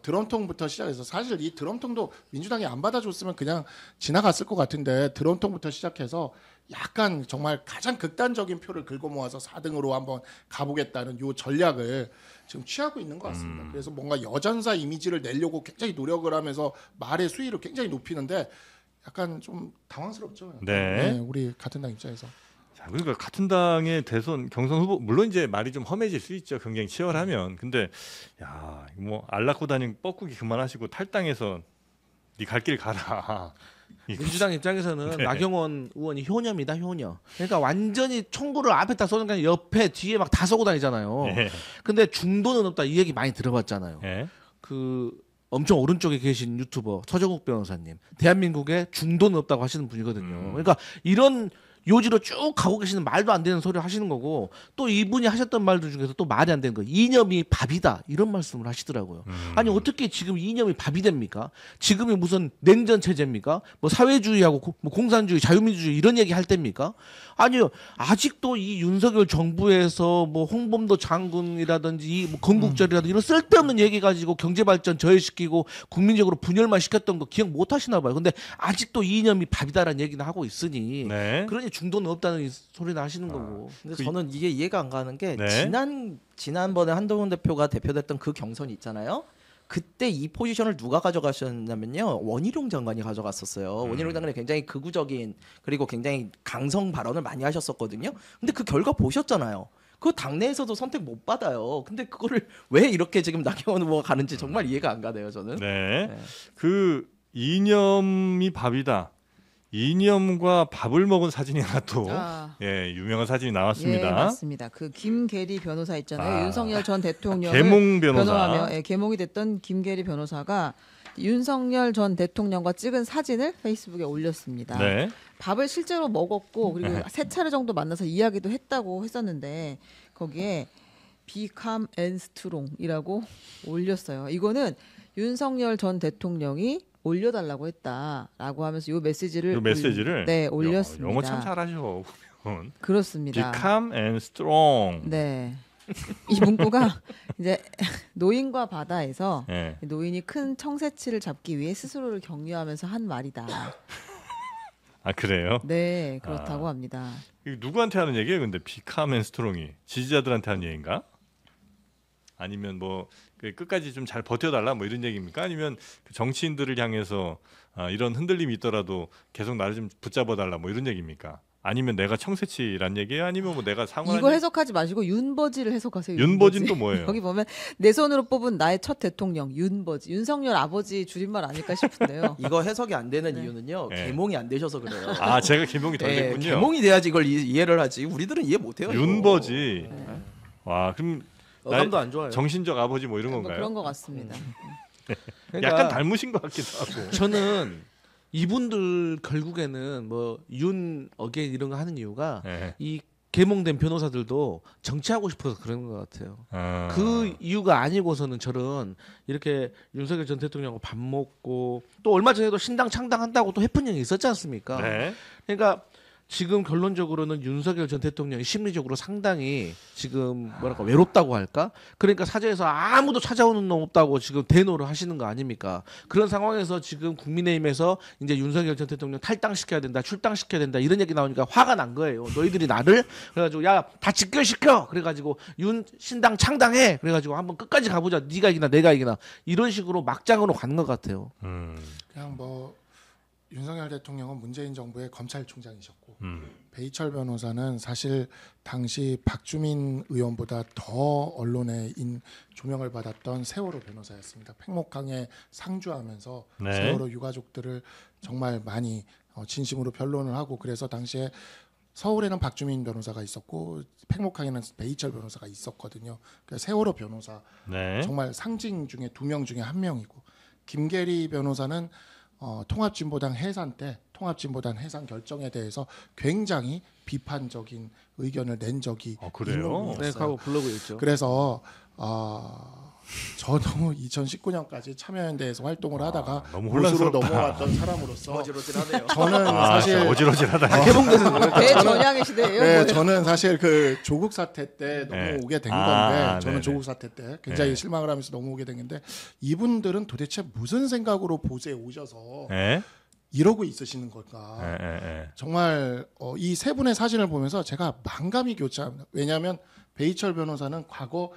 드럼통부터 시작해서 사실 이 드럼통도 민주당이 안 받아줬으면 그냥 지나갔을 것 같은데 드럼통부터 시작해서 약간 정말 가장 극단적인 표를 긁어 모아서 4등으로 한번 가보겠다는 요 전략을 지금 취하고 있는 것 같습니다. 그래서 뭔가 여전사 이미지를 내려고 굉장히 노력을 하면서 말의 수위를 굉장히 높이는데 약간 좀 당황스럽죠. 네. 우리 같은 당 입장에서. 자, 그러니까 같은 당의 대선 경선 후보 물론 이제 말이 좀 험해질 수 있죠. 굉장히 치열하면. 근데 야, 뭐 알라고 다닌 뻐꾸기 그만하시고 탈당해서 네 갈 길 가라. 민주당 입장에서는 네. 나경원 의원이 효녀입니다, 효녀. 그러니까 완전히 총구를 앞에다 쏘는 게 아니라 옆에 뒤에 막 다 쏘고 다니잖아요. 예. 근데 중도는 없다 이 얘기 많이 들어봤잖아요. 예. 그 엄청 오른쪽에 계신 유튜버 서정욱 변호사님, 대한민국에 중도는 없다고 하시는 분이거든요. 그러니까 이런 요지로 쭉 가고 계시는 말도 안 되는 소리를 하시는 거고 또 이분이 하셨던 말들 중에서 또 말이 안 되는 거 이념이 밥이다 이런 말씀을 하시더라고요. 아니 어떻게 지금 이념이 밥이 됩니까? 지금이 무슨 냉전 체제입니까? 뭐 사회주의하고 뭐 공산주의, 자유민주주의 이런 얘기 할 때입니까? 아니요. 아직도 이 윤석열 정부에서 뭐 홍범도 장군이라든지 뭐 건국절이라든지 이런 쓸데없는 얘기 가지고 경제발전 저해시키고 국민적으로 분열만 시켰던 거 기억 못 하시나 봐요. 근데 아직도 이념이 밥이다라는 얘기는 하고 있으니 네. 그러니 중도는 없다는 이 소리는 하시는 거고. 근데 저는 이게 이해가 안 가는 게 네. 지난번에 한동훈 대표가 대표됐던 그 경선 있잖아요. 그때 이 포지션을 누가 가져가셨냐면요. 원희룡 장관이 가져갔었어요. 원희룡 장관이 굉장히 극우적인 그리고 굉장히 강성 발언을 많이 하셨었거든요. 근데 그 결과 보셨잖아요. 그 당내에서도 선택 못 받아요. 근데 그거를 왜 이렇게 지금 나경원 후보가 가는지 정말 이해가 안 가네요. 저는. 네. 네. 그 이념이 밥이다. 이념과 밥을 먹은 사진이 하나 또 예, 유명한 사진이 나왔습니다. 예, 맞습니다. 그 김계리 변호사 있잖아요. 아, 윤석열 전 대통령을 계몽 변호사. 변호하며 계몽이 됐던 김계리 변호사가 윤석열 전 대통령과 찍은 사진을 페이스북에 올렸습니다. 네. 밥을 실제로 먹었고 그리고 네. 3차례 정도 만나서 이야기도 했다고 했었는데 거기에 Become and Strong이라고 올렸어요. 이거는 윤석열 전 대통령이 올려달라고 했다라고 하면서 이 메시지를 올렸습니다. 영어 참 잘하셔. 보면. 그렇습니다. Become and strong. 네. 이 문구가 이제 노인과 바다에서 예. 노인이 큰 청새치를 잡기 위해 스스로를 격려하면서 한 말이다. 아 그래요? 네, 그렇다고 합니다. 이거 누구한테 하는 얘기예요? 근데 Become and strong이 지지자들한테 하는 얘기인가? 아니면 뭐 끝까지 좀 잘 버텨달라 뭐 이런 얘기입니까? 아니면 그 정치인들을 향해서 이런 흔들림이 있더라도 계속 나를 좀 붙잡아달라 뭐 이런 얘기입니까? 아니면 내가 청새치란 얘기예요? 아니면 뭐 내가 상황 이거 해석하지 마시고 윤버지를 해석하세요. 윤버진 또 뭐예요? 여기 보면 내 손으로 뽑은 나의 첫 대통령 윤버지. 윤석열 아버지 줄임말 아닐까 싶은데요. 이거 해석이 안 되는 네. 이유는요. 네. 계몽이 안 되셔서 그래요. 아 제가 개몽이 덜 네, 됐군요. 계몽이 돼야지 이걸 이해를 하지. 우리들은 이해 못 해요. 윤버지. 와 그럼 어감도 안 좋아요. 정신적 아버지 뭐 이런 뭐 건가요? 그런 것 같습니다. 그러니까 약간 닮으신 것 같기도 하고. 저는 이분들 결국에는 뭐 윤 어게인 이런 거 하는 이유가 네. 이 계몽된 변호사들도 정치하고 싶어서 그런 것 같아요. 아. 그 이유가 아니고서는 저런 이렇게 윤석열 전 대통령하고 밥 먹고 또 얼마 전에도 신당 창당한다고 또 해프닝이 있었지 않습니까? 네. 그러니까 지금 결론적으로는 윤석열 전 대통령이 심리적으로 상당히 지금 뭐랄까 외롭다고 할까? 그러니까 사저에서 아무도 찾아오는 놈 없다고 지금 대노를 하시는 거 아닙니까? 그런 상황에서 지금 국민의힘에서 이제 윤석열 전 대통령 탈당시켜야 된다, 출당시켜야 된다 이런 얘기 나오니까 화가 난 거예요. 너희들이 나를 그래가지고 야 다 직결시켜. 그래가지고 윤 신당 창당해. 그래가지고 한번 끝까지 가보자. 네가 이기나 내가 이기나 이런 식으로 막장으로 가는 것 같아요. 그냥 뭐 윤석열 대통령은 문재인 정부의 검찰총장이셨고 배희철 변호사는 사실 당시 박주민 의원보다 더 언론에 조명을 받았던 세월호 변호사였습니다. 팽목항에 상주하면서 네. 세월호 유가족들을 정말 많이 진심으로 변론을 하고 그래서 당시에 서울에는 박주민 변호사가 있었고 팽목항에는 배희철 변호사가 있었거든요. 그러니까 세월호 변호사 네. 정말 상징 중에 2명 중에 1명이고 김계리 변호사는 통합진보당 해산 때 통합진보당 해산 결정에 대해서 굉장히 비판적인 의견을 낸 적이 그래요? 있는 네, 분이었어요. 과거 블로그에 있죠. 그래서 저도 2019년까지 참여연대에서 활동을 하다가 너무 보수로 혼란스럽다. 넘어왔던 사람으로서 어지러지하네요. 저는 아, 사실 어지러지하다. 대전향의 시대예요. 네, 뭐예요? 저는 사실 그 조국 사태 때 네. 넘어오게 된 아, 건데 저는 네네. 조국 사태 때 굉장히 네. 실망을 하면서 넘어오게 된 건데 이분들은 도대체 무슨 생각으로 보수에 오셔서 네. 이러고 있으시는 걸까? 네. 정말 이 세 분의 사진을 보면서 제가 만감이 교차합니다. 왜냐하면 배희철 변호사는 과거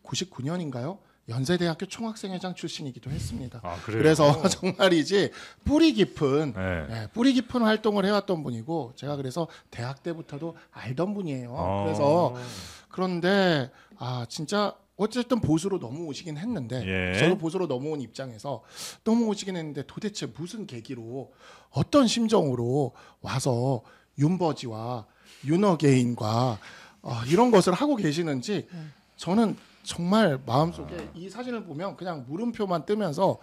99년인가요? 연세대학교 총학생회장 출신이기도 했습니다. 아, 그래요? 그래서 정말이지 뿌리 깊은 네. 뿌리 깊은 활동을 해왔던 분이고 제가 그래서 대학 때부터도 알던 분이에요. 그래서 그런데 진짜 어쨌든 보수로 넘어오시긴 했는데 예. 저도 보수로 넘어온 입장에서 넘어오시긴 했는데 도대체 무슨 계기로 어떤 심정으로 와서 윤버지와 윤어게인과 이런 것을 하고 계시는지 저는 정말 마음속에 이 사진을 보면 그냥 물음표만 뜨면서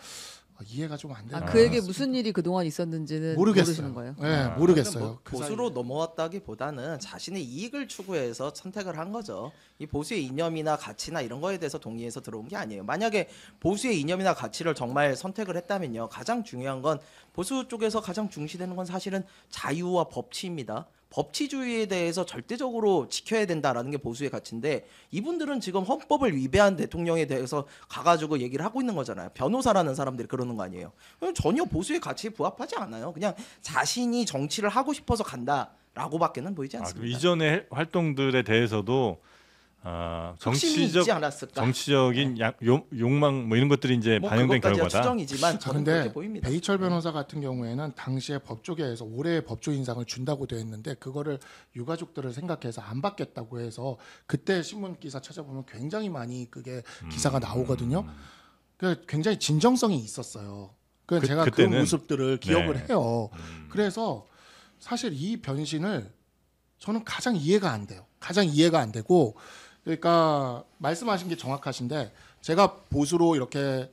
이해가 좀 안 되는 그에게 무슨 일이 그동안 있었는지는 모르겠어요. 모르시는 거예요? 네, 모르겠어요. 뭐 그 보수로 넘어왔다기보다는 자신의 이익을 추구해서 선택을 한 거죠. 이 보수의 이념이나 가치나 이런 거에 대해서 동의해서 들어온 게 아니에요. 만약에 보수의 이념이나 가치를 정말 선택을 했다면요. 가장 중요한 건 보수 쪽에서 가장 중시되는 건 사실은 자유와 법치입니다. 법치주의에 대해서 절대적으로 지켜야 된다라는 게 보수의 가치인데 이분들은 지금 헌법을 위배한 대통령에 대해서 가가지고 얘기를 하고 있는 거잖아요. 변호사라는 사람들이 그러는 거 아니에요. 전혀 보수의 가치에 부합하지 않아요. 그냥 자신이 정치를 하고 싶어서 간다라고밖에는 보이지 그럼 않습니다. 이전의 활동들에 대해서도 흑심이 있지 않았을까? 정치적인 욕망 뭐 이런 것들이 이제 뭐 반영된 그것까지야 결과다. 추정이지만 저는 그렇게 그런데 보입니다. 배희철 변호사 같은 경우에는 당시에 법조계에서 올해의 법조 인상을 준다고 되어 있는데 그거를 유가족들을 생각해서 안 받겠다고 해서 그때 신문 기사 찾아보면 굉장히 많이 그게 기사가 나오거든요. 그 굉장히 진정성이 있었어요. 제가 그 그때는? 모습들을 기억을 네. 해요. 그래서 사실 이 변신을 저는 가장 이해가 안 돼요. 가장 이해가 안 되고 그러니까 말씀하신 게 정확하신데 제가 보수로 이렇게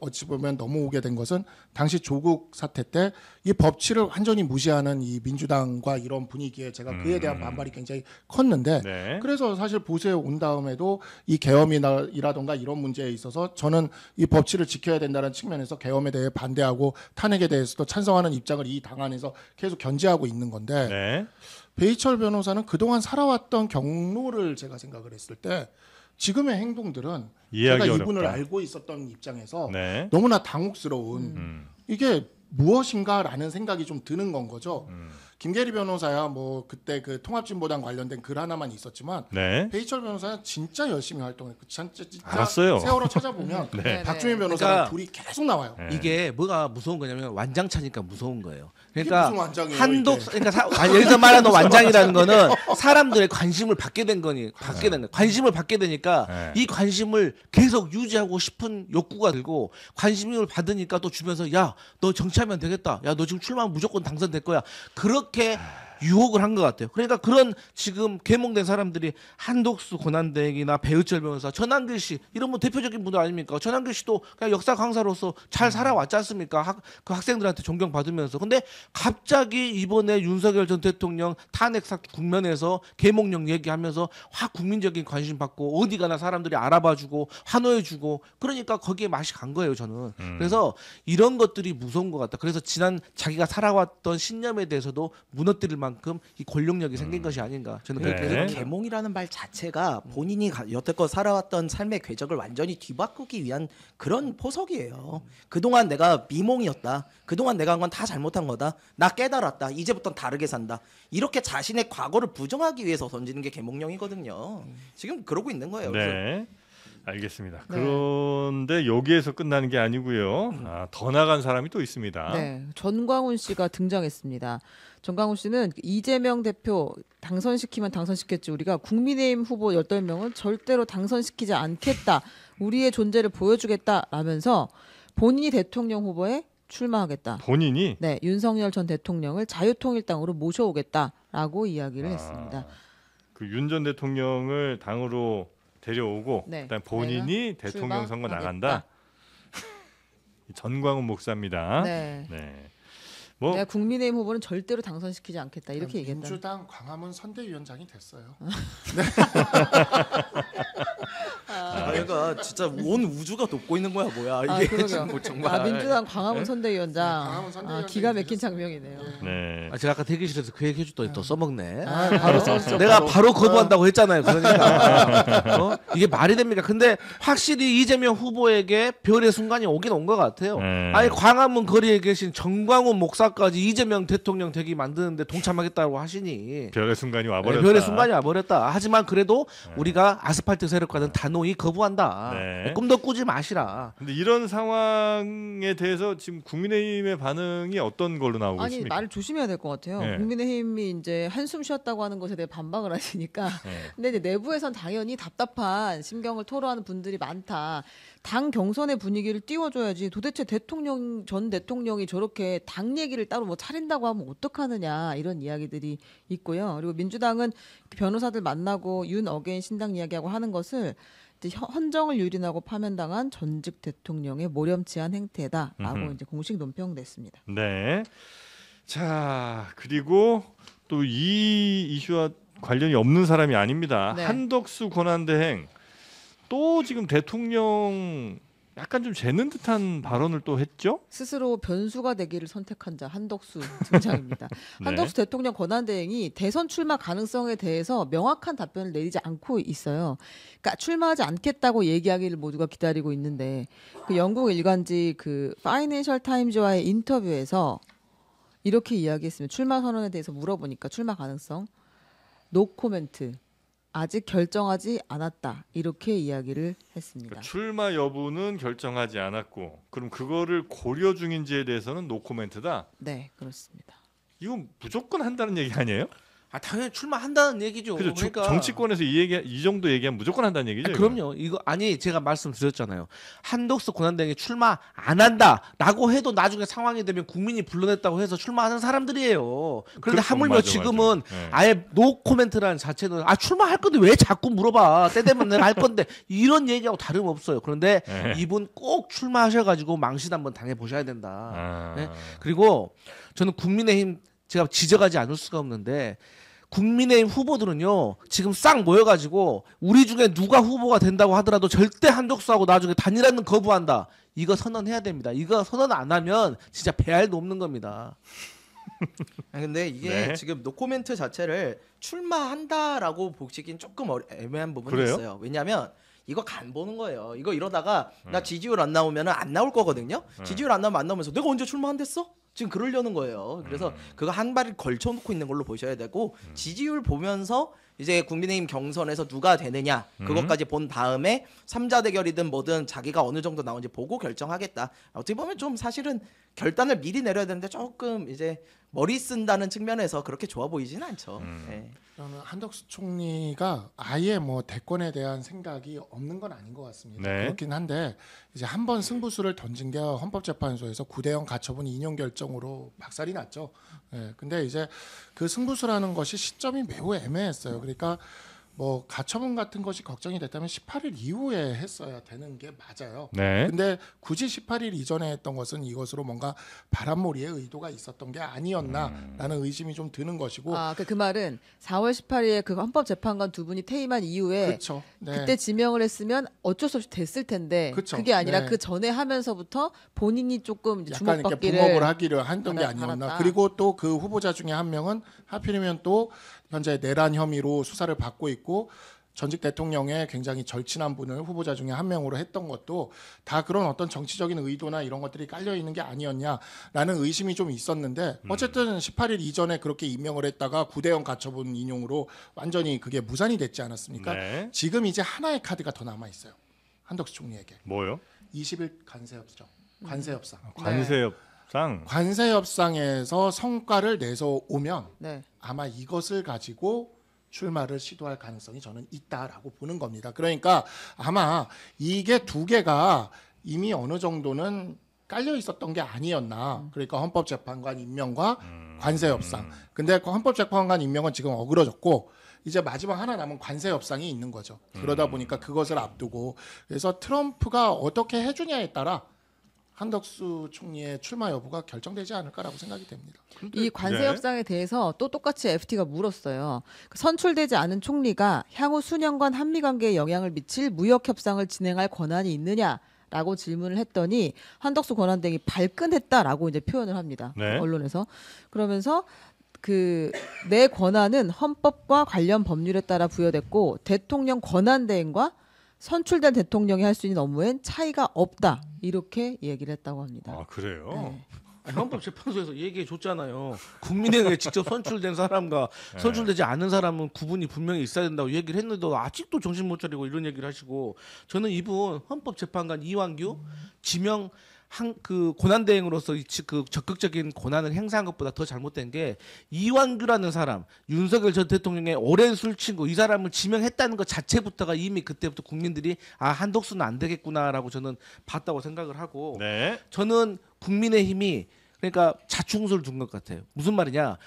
어찌 보면 넘어오게 된 것은 당시 조국 사태 때 이 법치를 완전히 무시하는 이 민주당과 이런 분위기에 제가 그에 대한 반발이 굉장히 컸는데 네. 그래서 사실 보수에 온 다음에도 이 계엄이라던가 이런 문제에 있어서 저는 이 법치를 지켜야 된다는 측면에서 계엄에 대해 반대하고 탄핵에 대해서도 찬성하는 입장을 이 당 안에서 계속 견지하고 있는 건데 네. 배희철 변호사는 그동안 살아왔던 경로를 제가 생각을 했을 때 지금의 행동들은 이해하기 제가 이분을 어렵다. 알고 있었던 입장에서 네. 너무나 당혹스러운 이게 무엇인가라는 생각이 좀 드는 건 거죠. 김계리 변호사야 뭐 그때 그 통합진보당 관련된 글 하나만 있었지만 네. 배희철 변호사는 진짜 열심히 활동했고 진짜 알았어요. 세월호 찾아보면 네. 박주민 변호사랑 그러니까 둘이 계속 나와요. 네. 이게 뭐가 무서운 거냐면 완장차니까 무서운 거예요. 이게 그러니까 무슨 완장이에요, 한독 이게? 그러니까 여기서 말하는 완장이라는 거는 사람들의 관심을 받게 된 거니 받게 된 거. 관심을 받게 되니까 네. 이 관심을 계속 유지하고 싶은 욕구가 들고 관심을 받으니까 또 주변에서 야 너 정치하면 되겠다. 야 너 지금 출마하면 무조건 당선될 거야. 그렇게 유혹을 한 것 같아요. 그러니까 그런 지금 계몽된 사람들이 한독수 고난대행이나 배의철 변호사, 전한길 씨 이런 뭐 대표적인 분들 아닙니까? 전한길 씨도 그냥 역사 강사로서 잘 살아왔지 않습니까? 그 학생들한테 존경받으면서. 근데 갑자기 이번에 윤석열 전 대통령 탄핵 국면에서 계몽령 얘기하면서 확 국민적인 관심 받고 어디 가나 사람들이 알아봐주고 환호해주고 그러니까 거기에 맛이 간 거예요, 저는. 그래서 이런 것들이 무서운 것 같다. 그래서 지난 자기가 살아왔던 신념에 대해서도 무너뜨릴 만큼 이 권력력이 생긴 것이 아닌가 저는 그렇게 네. 생각합니다. 계몽이라는 말 자체가 본인이 여태껏 살아왔던 삶의 궤적을 완전히 뒤바꾸기 위한 그런 포석이에요. 그동안 내가 미몽이었다. 그동안 내가 한 건 다 잘못한 거다. 나 깨달았다. 이제부터는 다르게 산다. 이렇게 자신의 과거를 부정하기 위해서 던지는 게 계몽령이거든요. 지금 그러고 있는 거예요. 그래서 네. 알겠습니다. 네. 그런데 여기에서 끝나는 게 아니고요. 더 나간 사람이 또 있습니다. 네, 전광훈 씨가 등장했습니다. 전광훈 씨는 이재명 대표 당선시키면 당선시켰지 우리가 국민의힘 후보 18명은 절대로 당선시키지 않겠다. 우리의 존재를 보여주겠다라면서 본인이 대통령 후보에 출마하겠다. 본인이 네, 윤석열 전 대통령을 자유통일당으로 모셔오겠다라고 이야기를 했습니다. 그 윤 전 대통령을 당으로 데려오고 네, 그다음 본인이 내가 대통령 선거 출마하겠다. 나간다. 전광훈 목사입니다. 네. 네. 뭐 내가 국민의힘 후보는 절대로 당선시키지 않겠다 이렇게 얘기했다. 민주당 광화문 선대위원장이 됐어요. 그러니까 진짜 온 우주가 돕고 있는 거야 뭐야 이게 그러게요. 뭐 정말. 민주당 광화문 네, 선대위원장. 광화문 선대위원장이 기가 막힌 되셨어요. 장면이네요. 네. 제가 아까 대기실에서 그 얘기 해줬더니 또 써먹네. 바로 써먹죠. 내가 바로 거부한다고 했잖아요. 그러니까 이게 말이 됩니까? 근데 확실히 이재명 후보에게 별의 순간이 오긴 온 것 같아요. 네. 아니 광화문 거리에 계신 정광훈 목사까지 이재명 대통령 되기 만드는데 동참하겠다고 하시니 별의 순간이 와버렸다. 별의 순간이 와버렸다. 하지만 그래도 우리가 아스팔트 세력과는 단호히 거부한다. 네. 꿈도 꾸지 마시라. 근데 이런 상황에 대해서 지금 국민의힘의 반응이 어떤 걸로 나오고 아니 있습니까? 말을 조심해야 될 것 같아요. 네. 국민의힘이 이제 한숨 쉬었다고 하는 것에 대해 반박을 하시니까. 네. 근데 이제 내부에선 당연히 답답한 심경을 토로하는 분들이 많다. 당 경선의 분위기를 띄워줘야지. 도대체 전 대통령이 저렇게 당 얘기를 따로 뭐 차린다고 하면 어떡하느냐 이런 이야기들이 있고요. 그리고 민주당은 변호사들 만나고 윤 어게인 신당 이야기하고 하는 것을 이제 헌정을 유린하고 파면당한 전직 대통령의 모렴치한 행태다라고 음흠. 이제 공식 논평냈습니다. 네. 자, 그리고 또 이 이슈와 관련이 없는 사람이 아닙니다. 네. 한덕수 권한대행 또 지금 대통령 약간 좀 재는 듯한 발언을 또 했죠? 스스로 변수가 되기를 선택한 자 한덕수 등장입니다. 네. 한덕수 대통령 권한대행이 대선 출마 가능성에 대해서 명확한 답변을 내리지 않고 있어요. 그러니까 출마하지 않겠다고 얘기하기를 모두가 기다리고 있는데 그 영국 일간지 그 파이낸셜 타임즈와의 인터뷰에서 이렇게 이야기했습니다. 출마 선언에 대해서 물어보니까 출마 가능성 노 코멘트. 아직 결정하지 않았다. 이렇게 이야기를 했습니다. 그러니까 출마 여부는 결정하지 않았고 그럼 그거를 고려 중인지에 대해서는 노코멘트다. 네, 그렇습니다. 이건 무조건 한다는 얘기 아니에요? 아, 당연히 출마한다는 얘기죠. 그죠? 그러니까 정치권에서 이 정도 얘기하면 무조건 한다는 얘기죠. 그럼요. 이거 아니 제가 말씀드렸잖아요. 한덕수 권한대행이 출마 안 한다라고 해도 나중에 상황이 되면 국민이 불러냈다고 해서 출마하는 사람들이에요. 그런데 하물며 맞아, 지금은 맞아. 네. 아예 노 코멘트라는 자체는 출마할 건데 왜 자꾸 물어봐. 때 되면 내가 할 건데 이런 얘기하고 다름없어요. 그런데 네. 이분 꼭 출마하셔가지고 망신 한번 당해보셔야 된다. 아. 네? 그리고 저는 국민의힘 제가 지적하지 않을 수가 없는데 국민의힘 후보들은요 지금 싹 모여가지고 우리 중에 누가 후보가 된다고 하더라도 절대 한덕수하고 나중에 단일화는 거부한다. 이거 선언해야 됩니다. 이거 선언 안 하면 진짜 배알도 없는 겁니다. 근데 이게 네. 지금 노코멘트 자체를 출마한다라고 보시긴 조금 애매한 부분이 그래요? 있어요. 왜냐하면 이거 간 보는 거예요. 이거 이러다가 나 지지율 안 나오면 안 나올 거거든요. 지지율 안 나오면 안 나오면서 내가 언제 출마한댔어? 지금 그러려는 거예요. 그래서 그거 한 발을 걸쳐놓고 있는 걸로 보셔야 되고 지지율 보면서 이제 국민의힘 경선에서 누가 되느냐 그것까지 본 다음에 3자 대결이든 뭐든 자기가 어느 정도 나온지 보고 결정하겠다. 어떻게 보면 좀 사실은 결단을 미리 내려야 되는데 조금 이제 머리 쓴다는 측면에서 그렇게 좋아 보이진 않죠. 네. 저는 한덕수 총리가 아예 뭐 대권에 대한 생각이 없는 건 아닌 것 같습니다. 네. 그렇긴 한데 이제 한 번 승부수를 던진 게 헌법재판소에서 9대0 가처분 인용 결정으로 박살이 났죠. 네. 근데 이제 그 승부수라는 것이 시점이 매우 애매했어요. 그러니까 뭐 가처분 같은 것이 걱정이 됐다면 18일 이후에 했어야 되는 게 맞아요. 네. 근데 굳이 18일 이전에 했던 것은 이것으로 뭔가 바람몰이의 의도가 있었던 게 아니었나라는 의심이 좀 드는 것이고. 그 말은 4월 18일에 그 헌법재판관 두 분이 퇴임한 이후에 그렇죠. 네. 그때 지명을 했으면 어쩔 수 없이 됐을 텐데 그쵸. 그게 아니라 네. 그 전에 하면서부터 본인이 조금 이제 약간 이렇게 주목받기를 붕업을 하기를 했던 게 받았다. 아니었나. 그리고 또 그 후보자 중에 한 명은 하필이면 또 현재 내란 혐의로 수사를 받고 있고 전직 대통령의 굉장히 절친한 분을 후보자 중에 한 명으로 했던 것도 다 그런 어떤 정치적인 의도나 이런 것들이 깔려 있는 게 아니었냐라는 의심이 좀 있었는데 어쨌든 18일 이전에 그렇게 임명을 했다가 9대0 가처분 인용으로 완전히 그게 무산이 됐지 않았습니까? 네. 지금 이제 하나의 카드가 더 남아 있어요. 한덕수 총리에게. 뭐요? 20일 관세협정. 관세협상. 관세협상. 관세협상에서 성과를 내서 오면 네. 아마 이것을 가지고 출마를 시도할 가능성이 저는 있다라고 보는 겁니다. 그러니까 아마 이게 두 개가 이미 어느 정도는 깔려 있었던 게 아니었나. 그러니까 헌법재판관 임명과 관세 협상. 근데 그 헌법재판관 임명은 지금 어그러졌고 이제 마지막 하나 남은 관세 협상이 있는 거죠. 그러다 보니까 그것을 앞두고 그래서 트럼프가 어떻게 해주냐에 따라 한덕수 총리의 출마 여부가 결정되지 않을까라고 생각이 됩니다. 이 관세 네. 협상에 대해서 또 똑같이 FT가 물었어요. 선출되지 않은 총리가 향후 수년간 한미 관계에 영향을 미칠 무역 협상을 진행할 권한이 있느냐라고 질문을 했더니 한덕수 권한대행이 발끈했다라고 이제 표현을 합니다. 네. 언론에서. 그러면서 내 권한은 헌법과 관련 법률에 따라 부여됐고 대통령 권한대행과 선출된 대통령이 할 수 있는 업무엔 차이가 없다. 이렇게 얘기를 했다고 합니다. 아 그래요? 네. 헌법재판소에서 얘기해 줬잖아요. 국민에게 직접 선출된 사람과 선출되지 않은 사람은 구분이 분명히 있어야 된다고 얘기를 했는데도 아직도 정신 못 차리고 이런 얘기를 하시고 저는 이분 헌법재판관 이완규 지명 그 고난대행으로서 그 적극적인 권한을 행사한 것보다 더 잘못된 게 이완규라는 사람 윤석열 전 대통령의 오랜 술친구 이 사람을 지명했다는 것 자체부터가 이미 그때부터 국민들이 아 한덕수는 안 되겠구나라고 저는 봤다고 생각을 하고 네. 저는 국민의힘이 그러니까 자충수를 둔 것 같아요. 무슨 말이냐?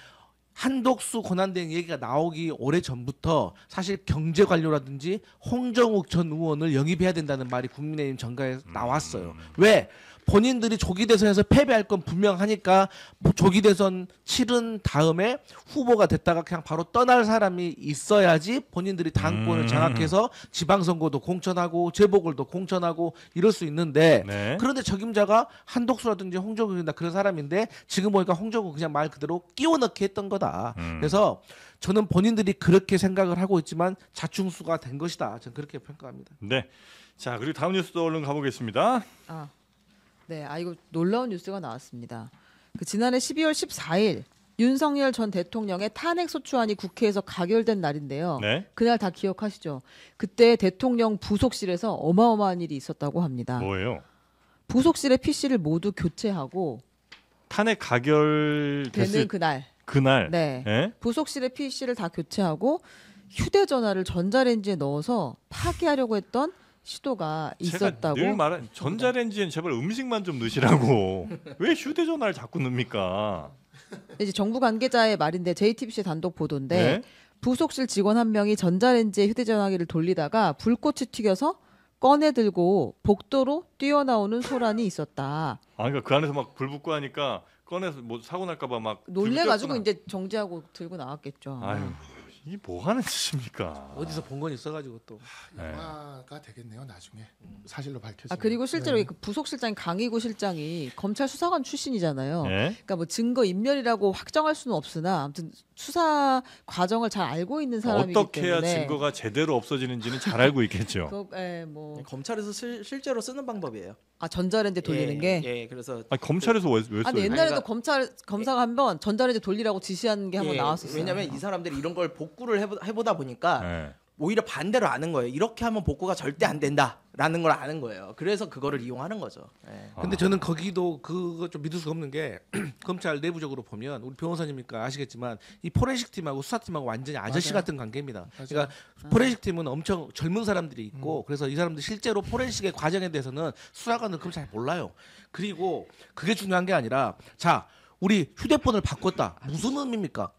한덕수 권한대행 얘기가 나오기 오래 전부터 사실 경제 관료라든지 홍정욱 전 의원을 영입해야 된다는 말이 국민의힘 정가에 나왔어요. 왜? 본인들이 조기 대선에서 패배할 건 분명하니까 조기 대선 치른 다음에 후보가 됐다가 그냥 바로 떠날 사람이 있어야지 본인들이 당권을 장악해서 지방선거도 공천하고 재보궐도 공천하고 이럴 수 있는데 네. 그런데 적임자가 한독수라든지 홍정욱이나 그런 사람인데 지금 보니까 홍정욱 그냥 말 그대로 끼워 넣기 했던 거다. 그래서 저는 본인들이 그렇게 생각을 하고 있지만 자충수가 된 것이다. 저는 그렇게 평가합니다. 네. 자 그리고 다음 뉴스도 얼른 가보겠습니다. 네, 이거 놀라운 뉴스가 나왔습니다. 지난해 12월 14일 윤석열 전 대통령의 탄핵소추안이 국회에서 가결된 날인데요. 네. 그날 다 기억하시죠? 그때 대통령 부속실에서 어마어마한 일이 있었다고 합니다. 뭐예요? 부속실의 PC를 모두 교체하고 탄핵 가결됐을 되는 그날. 네. 예? 부속실의 PC를 다 교체하고 휴대전화를 전자레인지에 넣어서 파기하려고 했던 시도가 있었다고. 제가 늘 말한 전자레인지엔 제발 음식만 좀 넣으시라고. 왜 휴대전화를 자꾸 넣습니까? 이제 정부 관계자의 말인데 JTBC 단독 보도인데 네? 부속실 직원 한 명이 전자레인지에 휴대전화기를 돌리다가 불꽃이 튀겨서 꺼내 들고 복도로 뛰어나오는 소란이 있었다. 그러니까 그 안에서 막 불 붙고 하니까 꺼내서 뭐 사고 날까봐 막 놀래가지고 들고 이제 정지하고 들고 나왔겠죠. 아유 이게 뭐 하는 짓입니까? 어디서 본 건 있어가지고 또. 네. 영화가 되겠네요 나중에 사실로 밝혀지면. 그리고 실제로 네. 그 부속실장인 강희구 실장이 검찰 수사관 출신이잖아요. 네? 그러니까 뭐 증거 인멸이라고 확정할 수는 없으나 아무튼 수사 과정을 잘 알고 있는 사람이기 어떻게 해야 때문에 증거가 제대로 없어지는지는 잘 알고 있겠죠. 뭐 검찰에서 실제로 쓰는 방법이에요. 전자레인지 돌리는 게. 예, 그래서 아니, 검찰에서 왜 써요? 근데 옛날에도 그러니까- 검사가 한번 전자레인지 돌리라고 지시하는 게 한번 예, 나왔었어요. 왜냐면 이 사람들이 이런 걸 복구를 해보다 보니까 네. 오히려 반대로 아는 거예요. 이렇게 하면 복구가 절대 안 된다라는 걸 아는 거예요. 그래서 그거를 이용하는 거죠. 예. 근데 저는 거기도 그거 좀 믿을 수가 없는 게 검찰 내부적으로 보면 우리 변호사님이니까 아시겠지만 이 포렌식 팀하고 수사팀하고 완전히 아저씨 같은 관계입니다. 그러니까 포렌식 팀은 엄청 젊은 사람들이 있고 그래서 이 사람들 실제로 포렌식의 과정에 대해서는 수사관은 그럼 잘 몰라요. 그리고 그게 중요한 게 아니라 자 우리 휴대폰을 바꿨다 무슨 의미입니까?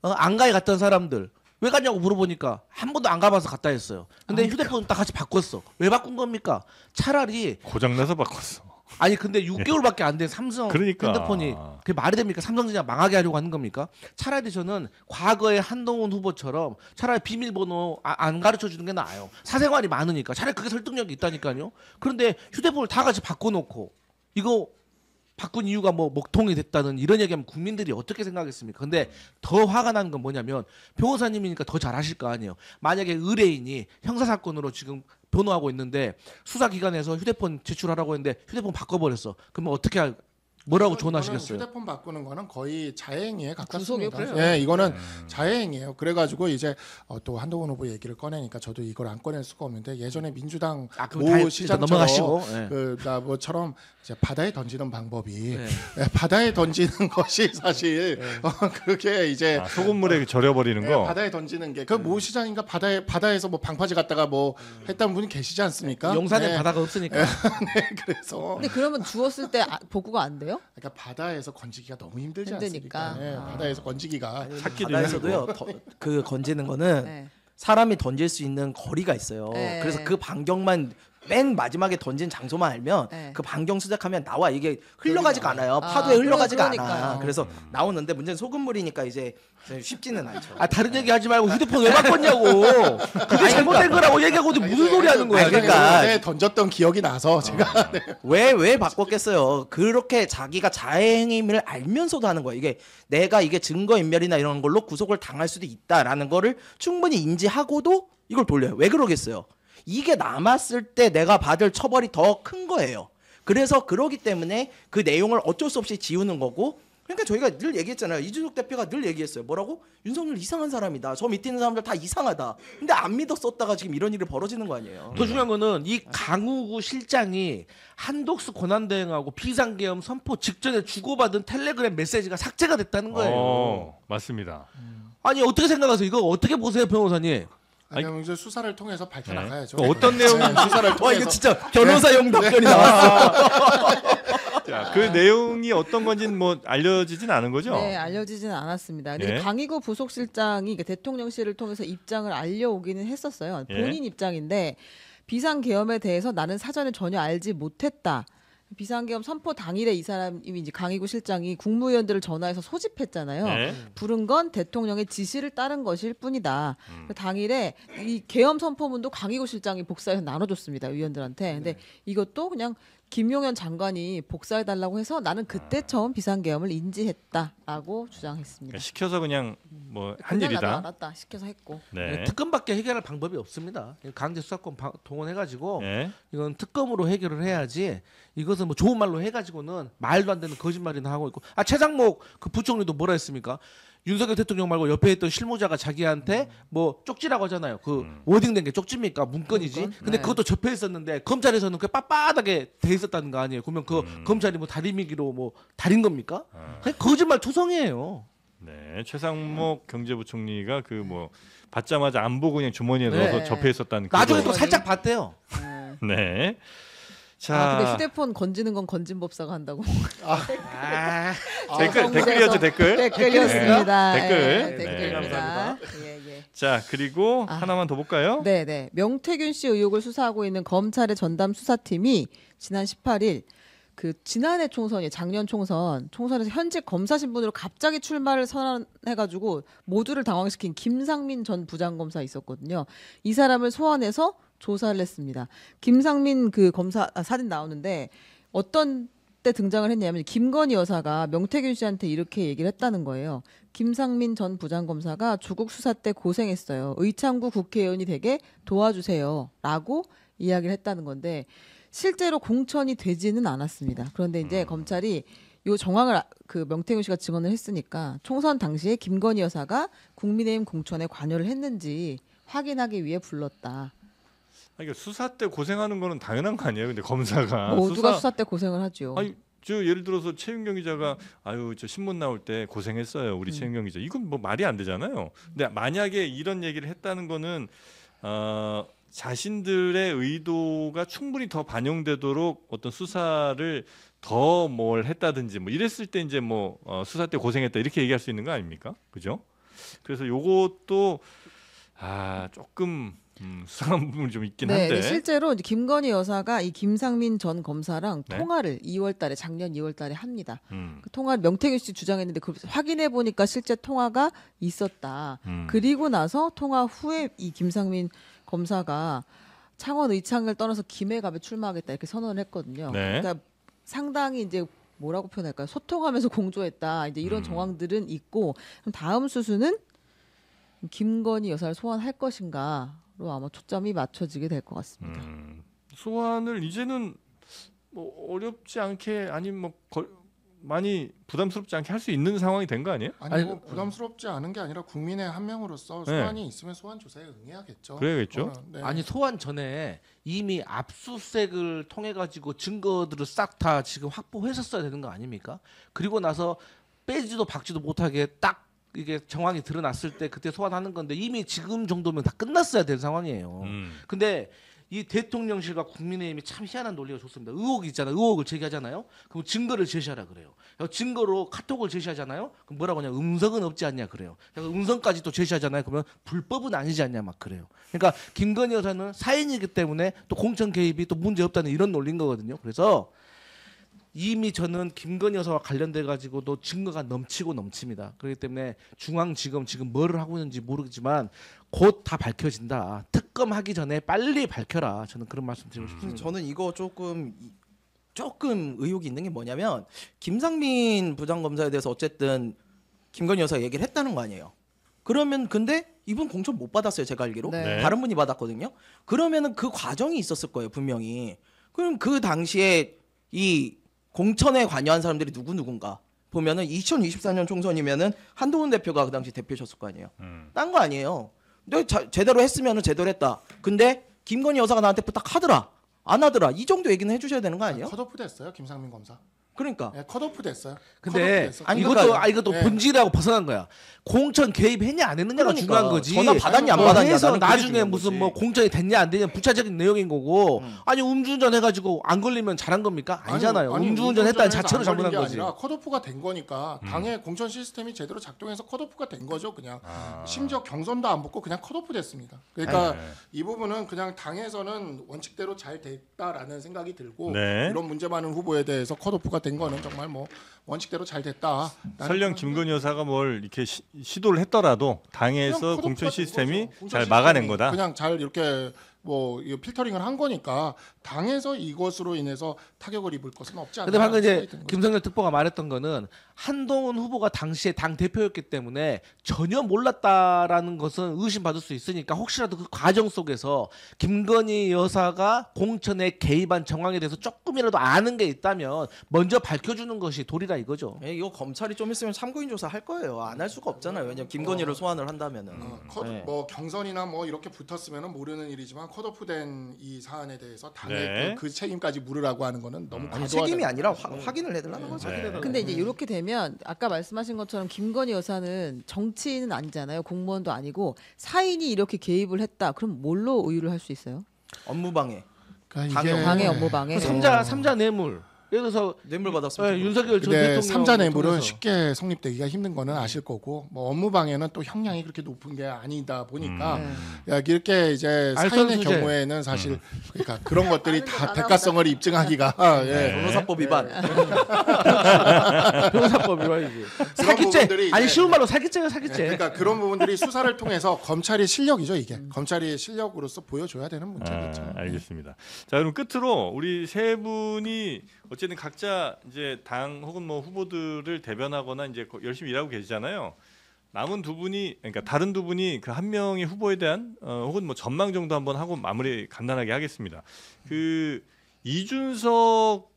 안가에 갔던 사람들 왜 갔냐고 물어보니까 한 번도 안 가봐서 갔다 했어요. 근데 휴대폰 딱 같이 바꿨어. 왜 바꾼 겁니까? 차라리 고장나서 바꿨어. 아니 근데 6개월밖에 안 된 삼성 그러니까. 핸드폰이 그게 말이 됩니까? 삼성전자 망하게 하려고 하는 겁니까? 차라리 저는 과거의 한동훈 후보처럼 차라리 비밀번호 안 가르쳐 주는 게 나아요. 사생활이 많으니까 차라리 그게 설득력이 있다니까요. 그런데 휴대폰을 다 같이 바꿔놓고 이거 바꾼 이유가 뭐 먹통이 됐다는 이런 얘기하면 국민들이 어떻게 생각하겠습니까? 근데 더 화가 나는 건 뭐냐면 변호사님이니까 더 잘 아실 거 아니에요. 만약에 의뢰인이 형사사건으로 지금 변호하고 있는데 수사기관에서 휴대폰 제출하라고 했는데 휴대폰 바꿔버렸어. 그러면 어떻게 뭐라고 이거는 조언하시겠어요? 휴대폰 바꾸는 거는 거의 자해행위에 구속이요, 가깝습니다. 그래요. 예, 이거는 자해행위예요. 그래가지고 이제 또 한동훈 후보 얘기를 꺼내니까 저도 이걸 안 꺼낼 수가 없는데 예전에 민주당 그럼 다 모 일단 시장처럼 넘어가시고. 예. 나 뭐처럼 이제 바다에 던지는 방법이 네. 바다에 던지는 것이 사실 그렇게 이제 소금물에 절여버리는 거. 바다에 던지는 게 그 모 시장인가 바다에서 뭐 방파제 갖다가 뭐 했던 분이 계시지 않습니까? 용산에 네. 바다가 없으니까. 네, 그래서 근데 그러면 주웠을 때 복구가 안 돼요? 그러니까 바다에서 건지기가 너무 힘들지 힘드니까. 않습니까? 네, 바다에서 건지기가 찾기도 바다에서도요. 그 건지는 거는 네. 사람이 던질 수 있는 거리가 있어요. 네. 그래서 그 반경만 맨 마지막에 던진 장소만 알면 네. 그 반경 수색하면 나와. 이게 흘러가지가 않아요. 아, 파도에 흘러가지가 않아. 그러니까요. 그래서 나오는데 문제는 소금물이니까 이제 쉽지는 않죠. 아 다른 얘기 하지 말고 휴대폰 왜 바꿨냐고. 그게 잘못된 거라고 얘기하고 무슨 소리 하는 거야. 아니, 그러니까. 그때 던졌던 기억이 나서 제가 네. 왜 바꿨겠어요? 그렇게 자기가 자해행위를 알면서도 하는 거예요. 이게 내가 이게 증거인멸이나 이런 걸로 구속을 당할 수도 있다라는 거를 충분히 인지하고도 이걸 돌려요. 왜 그러겠어요? 이게 남았을 때 내가 받을 처벌이 더 큰 거예요. 그래서 그러기 때문에 그 내용을 어쩔 수 없이 지우는 거고. 그러니까 저희가 늘 얘기했잖아요. 이준석 대표가 늘 얘기했어요. 뭐라고? 윤석열 이상한 사람이다. 저 밑에 있는 사람들 다 이상하다. 근데 안 믿었었다가 지금 이런 일이 벌어지는 거 아니에요. 더 중요한 거는 이 강우구 실장이 한독수 권한대행하고 비상계엄 선포 직전에 주고받은 텔레그램 메시지가 삭제가 됐다는 거예요. 맞습니다. 아니 어떻게 생각하세요? 이거 어떻게 보세요, 변호사님? 아니면 이제 수사를 통해서 밝혀나가야죠. 어떤 내용? 수사를 와 통해서 이거 진짜 변호사용 답변이 나왔어. 자, 그 내용이 어떤 건지는 뭐 알려지진 않은 거죠? 네, 알려지지는 않았습니다. 근데 예. 강희구 부속실장이 대통령실을 통해서 입장을 알려오기는 했었어요. 예. 본인 입장인데 비상계엄에 대해서 나는 사전에 전혀 알지 못했다. 비상계엄 선포 당일에 이 사람이 이제 강희구 실장이 국무위원들을 전화해서 소집했잖아요. 네. 부른 건 대통령의 지시를 따른 것일 뿐이다. 그 당일에 이 계엄 선포문도 강희구 실장이 복사해서 나눠줬습니다, 위원들한테. 근데 이것도 그냥 김용현 장관이 복사해달라고 해서 나는 그때 처음 비상계엄을 인지했다라고 주장했습니다. 그러니까 시켜서 그냥 뭐 한 그냥 나도 일이다. 알았다 시켜서 했고. 네. 특검밖에 해결할 방법이 없습니다. 강제 수사권 동원해가지고 네. 이건 특검으로 해결을 해야지. 이것은 뭐 좋은 말로 해가지고는 말도 안 되는 거짓말이나 하고 있고. 아 최장목 그 부총리도 뭐라 했습니까? 윤석열 대통령 말고 옆에 있던 실무자가 자기한테 뭐 쪽지라고 하잖아요. 그 워딩된 게 쪽지입니까? 문건이지. 문건? 근데 네. 그것도 접해 있었는데 검찰에서는 그 빳빳하게 돼 있었다는 거 아니에요. 그러면 그 검찰이 뭐 다리미기로 뭐 다린 겁니까? 그냥 거짓말 투성이에요. 네. 최상목 경제부총리가 그 뭐 받자마자 안 보고 그냥 주머니에 넣어서 네. 접해 있었다는 나중에 그거. 또 살짝 봤대요. 네. 네. 자, 아 근데 휴대폰 건지는 건 건진법사가 한다고. 댓글이었죠, 댓글. 댓글이었습니다. 네. 댓글. 예, 네. 댓글입니다. 예, 예. 자, 그리고 아. 하나만 더 볼까요? 네네. 명태균 씨 의혹을 수사하고 있는 검찰의 전담 수사팀이 지난 18일 그 지난해 총선이 작년 총선에서 현직 검사 신분으로 갑자기 출마를 선언해가지고 모두를 당황시킨 김상민 전 부장검사 있었거든요. 이 사람을 소환해서 조사를 했습니다. 김상민 그 검사 사진 나오는데 어떤 때 등장을 했냐면 김건희 여사가 명태균 씨한테 이렇게 얘기를 했다는 거예요. 김상민 전 부장검사가 조국 수사 때 고생했어요. 의창구 국회의원이 되게 도와주세요라고 이야기를 했다는 건데 실제로 공천이 되지는 않았습니다. 그런데 이제 검찰이 요 정황을 그 명태균 씨가 증언을 했으니까 총선 당시에 김건희 여사가 국민의힘 공천에 관여를 했는지 확인하기 위해 불렀다. 그러니까 수사 때 고생하는 거는 당연한 거 아니에요? 근데 검사가 모두가 수사 때 고생을 하죠. 아니 저 예를 들어서 최윤경 기자가 아유 저 신문 나올 때 고생했어요 우리 최윤경 기자 이건 뭐 말이 안 되잖아요. 근데 만약에 이런 얘기를 했다는 거는 자신들의 의도가 충분히 더 반영되도록 어떤 수사를 더 뭘 했다든지 뭐 이랬을 때 이제 뭐 수사 때 고생했다 이렇게 얘기할 수 있는 거 아닙니까? 그죠? 그래서 요것도 조금 수상한 부분이 좀 있긴 한데. 네, 실제로 이제 김건희 여사가 이 김상민 전 검사랑 네. 통화를 작년 2월달에 합니다. 음, 그 통화를 명태균 씨 주장했는데 그 확인해 보니까 실제 통화가 있었다. 음. 그리고 나서 통화 후에 이 김상민 검사가 창원 의창을 떠나서 김해갑에 출마하겠다 이렇게 선언을 했거든요. 네. 그러니까 상당히 이제 뭐라고 표현할까요? 소통하면서 공조했다. 이제 이런 정황들은 있고 그럼 다음 수순은 김건희 여사를 소환할 것인가로 아마 초점이 맞춰지게 될 것 같습니다. 소환을 이제는 뭐 어렵지 않게 아니면 뭐 많이 부담스럽지 않게 할 수 있는 상황이 된 거 아니에요? 아니 뭐 부담스럽지 않은 게 아니라 국민의 한 명으로서 소환이 있으면 소환 조사에 응해야겠죠. 그래야겠죠. 네. 아니 소환 전에 이미 압수수색을 통해 가지고 증거들을 싹 다 지금 확보했었어야 되는 거 아닙니까? 그리고 나서 빼지도 박지도 못하게 딱 이게 정황이 드러났을 때 그때 소환하는 건데 이미 지금 정도면 다 끝났어야 될 상황이에요. 근데 이 대통령실과 국민의힘이 참 희한한 논리가 좋습니다. 의혹이 있잖아요. 의혹을 제기하잖아요. 그럼 증거를 제시하라 그래요. 증거로 카톡을 제시하잖아요. 그럼 뭐라고 하냐? 음성은 없지 않냐 그래요. 음성까지 또 제시하잖아요. 그러면 불법은 아니지 않냐 막 그래요. 그러니까 김건희 여사는 사인이기 때문에 또 공천 개입이 또 문제 없다는 이런 논리인 거거든요. 그래서 이미 저는 김건희 여사와 관련돼 가지고도 증거가 넘칩니다. 그렇기 때문에 중앙지검 지금 뭐를 하고 있는지 모르겠지만 곧 다 밝혀진다. 특검하기 전에 빨리 밝혀라. 저는 그런 말씀 드리고 싶습니다. 저는 이거 조금 의혹이 있는 게 뭐냐면 김상민 부장검사에 대해서 어쨌든 김건희 여사가 얘기를 했다는 거 아니에요. 그러면 근데 이분 공천 못 받았어요. 제가 알기로. 네. 다른 분이 받았거든요. 그러면은 그 과정이 있었을 거예요. 분명히. 그럼 그 당시에 이 공천에 관여한 사람들이 누군가 보면은 2024년 총선이면은 한동훈 대표가 그 당시 대표셨을 거 아니에요. 딴 거 아니에요. 근데 제대로 했으면은 제대로 했다. 근데 김건희 여사가 나한테 부탁하더라. 안 하더라. 이 정도 얘기는 해주셔야 되는 거 아니에요? 컷오프 됐어요, 김상민 검사. 그러니까. 네, 컷오프 됐어요. 근데 컷오프 됐어. 아니, 이것도 네. 본질하고 벗어난 거야. 공천 개입했냐 안 했느냐가 그러니까. 중요한 거지. 전화 받았냐 안 뭐 받았냐. 해서 나는 그게 나중에 중요한 무슨 거지. 뭐 공천이 됐냐 안 됐냐 부차적인 내용인 거고. 아니 음주운전 해가지고 안 걸리면 잘한 겁니까? 아니잖아요. 음주운전 했다는 자체로 잘못한 거지. 아니라 컷오프가 된 거니까 당의 공천 시스템이 제대로 작동해서 컷오프가 된 거죠. 그냥 심지어 경선도 안 붙고 그냥 컷오프 됐습니다. 그러니까 이 부분은 그냥 당에서는 원칙대로 잘 됐다라는 생각이 들고 네. 이런 문제 많은 후보에 대해서 컷오프가 된 거는 정말 뭐 원칙대로 잘 됐다. 설령 김건희 여사가 뭘 이렇게 시도를 했더라도 당에서 공천 시스템이 잘 막아낸 거다. 그냥 잘 이렇게 뭐 필터링을 한 거니까 당에서 이것으로 인해서 타격을 입을 것은 없지 않나. 근데 방금 이제 생각이 든 거죠. 김성렬 특보가 말했던 거는 한동훈 후보가 당시에 당 대표였기 때문에 전혀 몰랐다라는 것은 의심받을 수 있으니까 혹시라도 그 과정 속에서 김건희 여사가 공천에 개입한 정황에 대해서 조금이라도 아는 게 있다면 먼저 밝혀주는 것이 도리라 이거죠. 이거 검찰이 좀 있으면 참고인 조사 할 거예요. 안 할 수가 없잖아요. 왜냐면 김건희를 소환을 한다면은. 네. 뭐 경선이나 뭐 이렇게 붙었으면은 모르는 일이지만 컷오프된 이 사안에 대해서 당의 네. 그 책임까지 물으라고 하는 거는 너무 아니, 과도하다. 책임이 아니라 확인을 해달라는 거죠. 근데 이제 이렇게 되면 아까 말씀하신 것처럼 김건희 여사는 정치인은 아니잖아요. 공무원도 아니고 사인이 이렇게 개입을 했다. 그럼 뭘로 의유를 할 수 있어요? 업무방해. 그러니까 방해 업무 방해. 삼자 뇌물. 예를 들어서 뇌물 받았으면 네, 윤석열 전 근데 대통령 삼자 뇌물은 통해서. 쉽게 성립되기가 힘든 거는 아실 거고 뭐 업무 방해는 또 형량이 그렇게 높은 게 아니다 보니까 야, 이렇게 이제 사인의 알선수재. 경우에는 사실 그러니까 그런 것들이 다 나온다. 대가성을 입증하기가 예. 변호사법 위반. 변호사법 위반이지. 부분들이 사기죄. 아니 이제- 쉬운 말로 사기죄가 사기죄. 그러니까 그런 부분들이 수사를 통해서 검찰의 실력이죠 이게 검찰의 실력으로서 보여줘야 되는 문제겠죠. 알겠습니다. 자, 그럼 끝으로 우리 세 분이 어쨌든 각자 이제 당 혹은 뭐 후보들을 대변하거나 이제 열심히 일하고 계시잖아요. 남은 두 분이 그러니까 다른 두 분이 그 한 명의 후보에 대한 혹은 뭐 전망 정도 한번 하고 마무리 간단하게 하겠습니다. 그 이준석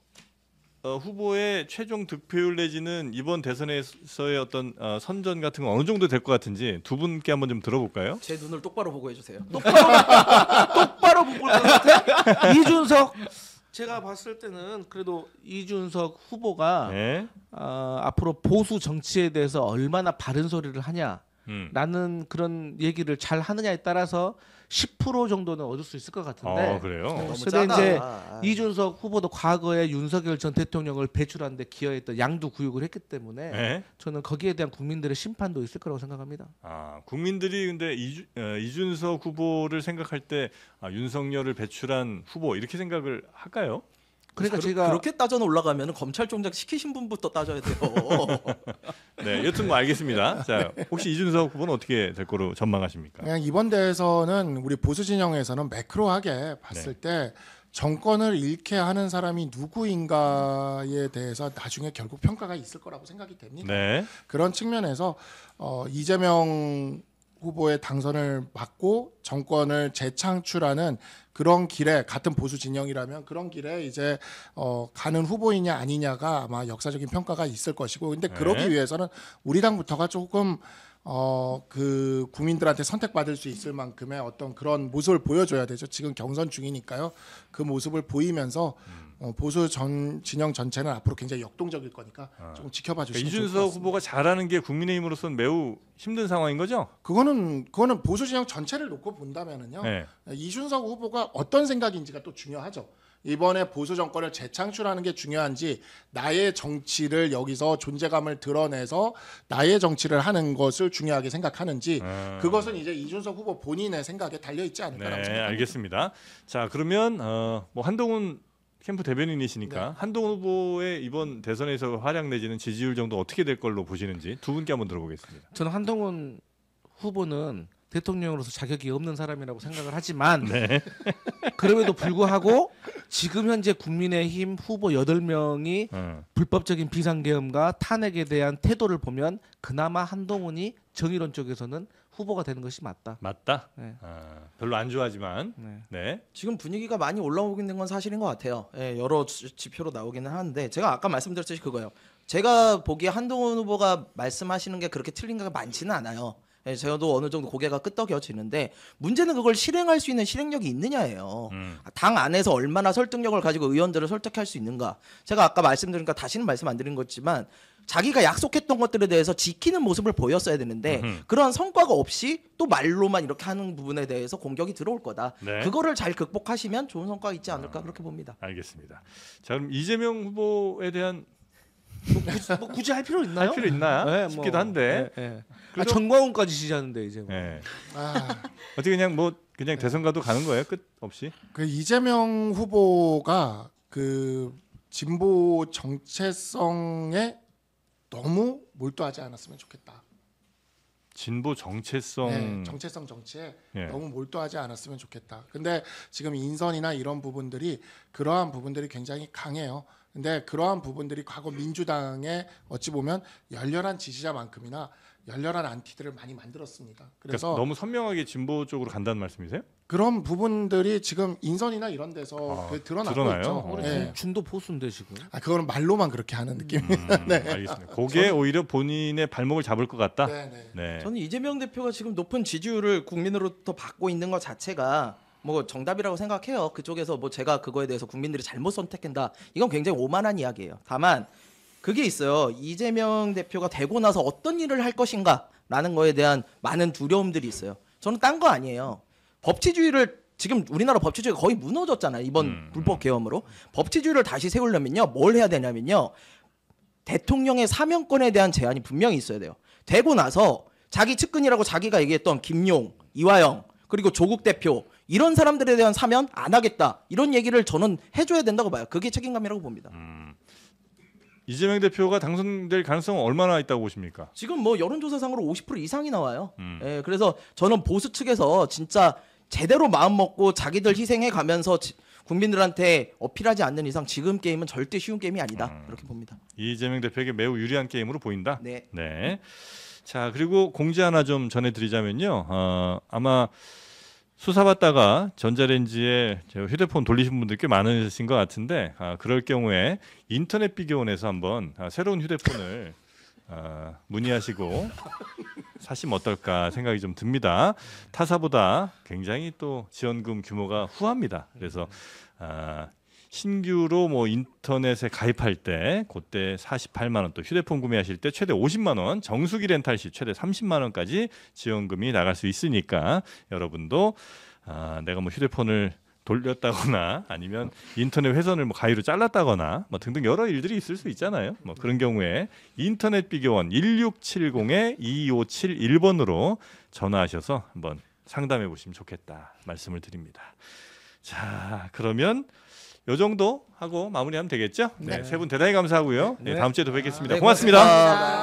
후보의 최종 득표율 내지는 이번 대선에서의 어떤 선전 같은 건 어느 정도 될 것 같은지 두 분께 한번 좀 들어볼까요? 제 눈을 똑바로 보고 해주세요. 똑바로 볼 것 같아. 이준석 제가 봤을 때는 그래도 이준석 후보가 네. 앞으로 보수 정치에 대해서 얼마나 바른 소리를 하냐라는 그런 얘기를 잘 하느냐에 따라서 10% 정도는 얻을 수 있을 것 같은데. 그래요. 너무 근데 짜다. 이제 이준석 후보도 과거에 윤석열 전 대통령을 배출하는 데 기여했던 양두구육을 했기 때문에 네. 저는 거기에 대한 국민들의 심판도 있을 거라고 생각합니다. 국민들이 근데 이준석 후보를 생각할 때 윤석열을 배출한 후보 이렇게 생각을 할까요? 그러니까 제가 그렇게 따져 올라가면 검찰총장 시키신 분부터 따져야 돼요. 네, 여튼 뭐 알겠습니다. 자, 혹시 이준석 후보는 어떻게 될 거로 전망하십니까? 그냥 이번 대에서는 우리 보수 진영에서는 매크로하게 봤을 때 정권을 잃게 하는 사람이 누구인가에 대해서 나중에 결국 평가가 있을 거라고 생각이 됩니다. 네. 그런 측면에서 이재명 후보의 당선을 막고 정권을 재창출하는 그런 길에 같은 보수 진영이라면 그런 길에 이제 가는 후보이냐 아니냐가 아마 역사적인 평가가 있을 것이고 근데 그러기 위해서는 우리 당부터가 조금 그 국민들한테 선택받을 수 있을 만큼의 어떤 그런 모습을 보여줘야 되죠. 지금 경선 중이니까요. 그 모습을 보이면서 보수 진영 전체는 앞으로 굉장히 역동적일 거니까 조금 지켜봐 주시면 좋을 것 이준석 같습니다. 후보가 잘하는 게 국민의힘으로서는 매우 힘든 상황인 거죠? 그거는 보수 진영 전체를 놓고 본다면은요. 네. 이준석 후보가 어떤 생각인지가 또 중요하죠. 이번에 보수 정권을 재창출하는 게 중요한지 나의 정치를 여기서 존재감을 드러내서 나의 정치를 하는 것을 중요하게 생각하는지 그것은 이제 이준석 후보 본인의 생각에 달려 있지 않을까라고 네, 생각합니다. 알겠습니다. 자, 그러면 뭐 한동훈 캠프 대변인이시니까 네. 한동훈 후보의 이번 대선에서 활약 내지는 지지율 정도 어떻게 될 걸로 보시는지 두 분께 한번 들어보겠습니다. 저는 한동훈 후보는 대통령으로서 자격이 없는 사람이라고 생각을 하지만 그럼에도 불구하고 지금 현재 국민의힘 후보 8명이 불법적인 비상계엄과 탄핵에 대한 태도를 보면 그나마 한동훈이 정의론 쪽에서는 후보가 되는 것이 맞다. 맞다? 네. 별로 안 좋아하지만 네. 네. 지금 분위기가 많이 올라오고 있는 건 사실인 것 같아요. 예, 여러 지표로 나오기는 하는데 제가 아까 말씀드렸듯이 그거예요. 제가 보기에 한동훈 후보가 말씀하시는 게 그렇게 틀린 게 많지는 않아요. 예, 저도 어느 정도 고개가 끄덕여지는데 문제는 그걸 실행할 수 있는 실행력이 있느냐예요. 당 안에서 얼마나 설득력을 가지고 의원들을 설득할 수 있는가. 제가 아까 말씀드리니까 다시는 말씀 안 드린 거지만 자기가 약속했던 것들에 대해서 지키는 모습을 보였어야 되는데 그러한 성과가 없이 또 말로만 이렇게 하는 부분에 대해서 공격이 들어올 거다. 네. 그거를 잘 극복하시면 좋은 성과가 있지 않을까 그렇게 봅니다. 알겠습니다. 자, 그럼 이재명 후보에 대한 뭐 굳이 할 필요 있나요? 할 필요 있나 네, 싶기도 한데 그래도- 정광훈까지 지지하는데 이제 뭐. 네. 아, 어떻게 그냥 대선 가도 가는 거예요? 끝 없이? 그 이재명 후보가 그 진보 정체성에 너무 몰두하지 않았으면 좋겠다. 진보 정체성 네, 정체성 정치에 예. 너무 몰두하지 않았으면 좋겠다. 근데 지금 인선이나 이런 부분들이 그러한 부분들이 굉장히 강해요. 근데 그러한 부분들이 과거 민주당에 어찌 보면 열렬한 지지자만큼이나 열렬한 안티들을 많이 만들었습니다. 그래서 그러니까 너무 선명하게 진보 쪽으로 간다는 말씀이세요? 그런 부분들이 지금 인선이나 이런 데서 드러나고 드러나요? 있죠. 우리 네. 중도 보수인데 지금. 그거는 말로만 그렇게 하는 느낌입니다. 네. 알겠습니다. 그게 오히려 본인의 발목을 잡을 것 같다. 네, 네. 네. 저는 이재명 대표가 지금 높은 지지율을 국민으로부터 받고 있는 것 자체가 뭐 정답이라고 생각해요. 그쪽에서 뭐 제가 그거에 대해서 국민들이 잘못 선택한다. 이건 굉장히 오만한 이야기예요. 다만 그게 있어요. 이재명 대표가 되고 나서 어떤 일을 할 것인가라는 거에 대한 많은 두려움들이 있어요. 저는 딴 거 아니에요. 법치주의를 지금 우리나라 법치주의가 거의 무너졌잖아요. 이번 불법 계엄으로. 법치주의를 다시 세우려면요. 뭘 해야 되냐면요. 대통령의 사면권에 대한 제한이 분명히 있어야 돼요. 되고 나서 자기 측근이라고 자기가 얘기했던 김용, 이화영, 그리고 조국 대표 이런 사람들에 대한 사면 안 하겠다. 이런 얘기를 저는 해줘야 된다고 봐요. 그게 책임감이라고 봅니다. 이재명 대표가 당선될 가능성은 얼마나 있다고 보십니까? 지금 뭐 여론조사상으로 50% 이상이 나와요. 예, 그래서 저는 보수 측에서 진짜 제대로 마음 먹고 자기들 희생해 가면서 국민들한테 어필하지 않는 이상 지금 게임은 절대 쉬운 게임이 아니다. 그렇게 봅니다. 이재명 대표에게 매우 유리한 게임으로 보인다. 네. 네. 자, 그리고 공지 하나 좀 전해드리자면요. 아마 수사받다가 전자레인지에 휴대폰 돌리신 분들 꽤 많으신 것 같은데 그럴 경우에 인터넷 비교원에서 한번 새로운 휴대폰을 문의하시고 사시면 어떨까 생각이 좀 듭니다. 타사보다 굉장히 또 지원금 규모가 후합니다. 그래서 신규로 뭐 인터넷에 가입할 때 그때 48만 원, 또 휴대폰 구매하실 때 최대 50만 원, 정수기 렌탈 시 최대 30만 원까지 지원금이 나갈 수 있으니까 여러분도 내가 뭐 휴대폰을 돌렸다거나 아니면 인터넷 회선을 뭐 가위로 잘랐다거나 뭐 등등 여러 일들이 있을 수 있잖아요. 뭐 그런 경우에 인터넷 비교원 1670-2571번으로 전화하셔서 한번 상담해 보시면 좋겠다 말씀을 드립니다. 자, 그러면 요 정도 하고 마무리하면 되겠죠? 네, 세 분 대단히 감사하고요. 네, 다음 주에도 뵙겠습니다. 네, 고맙습니다. 고맙습니다.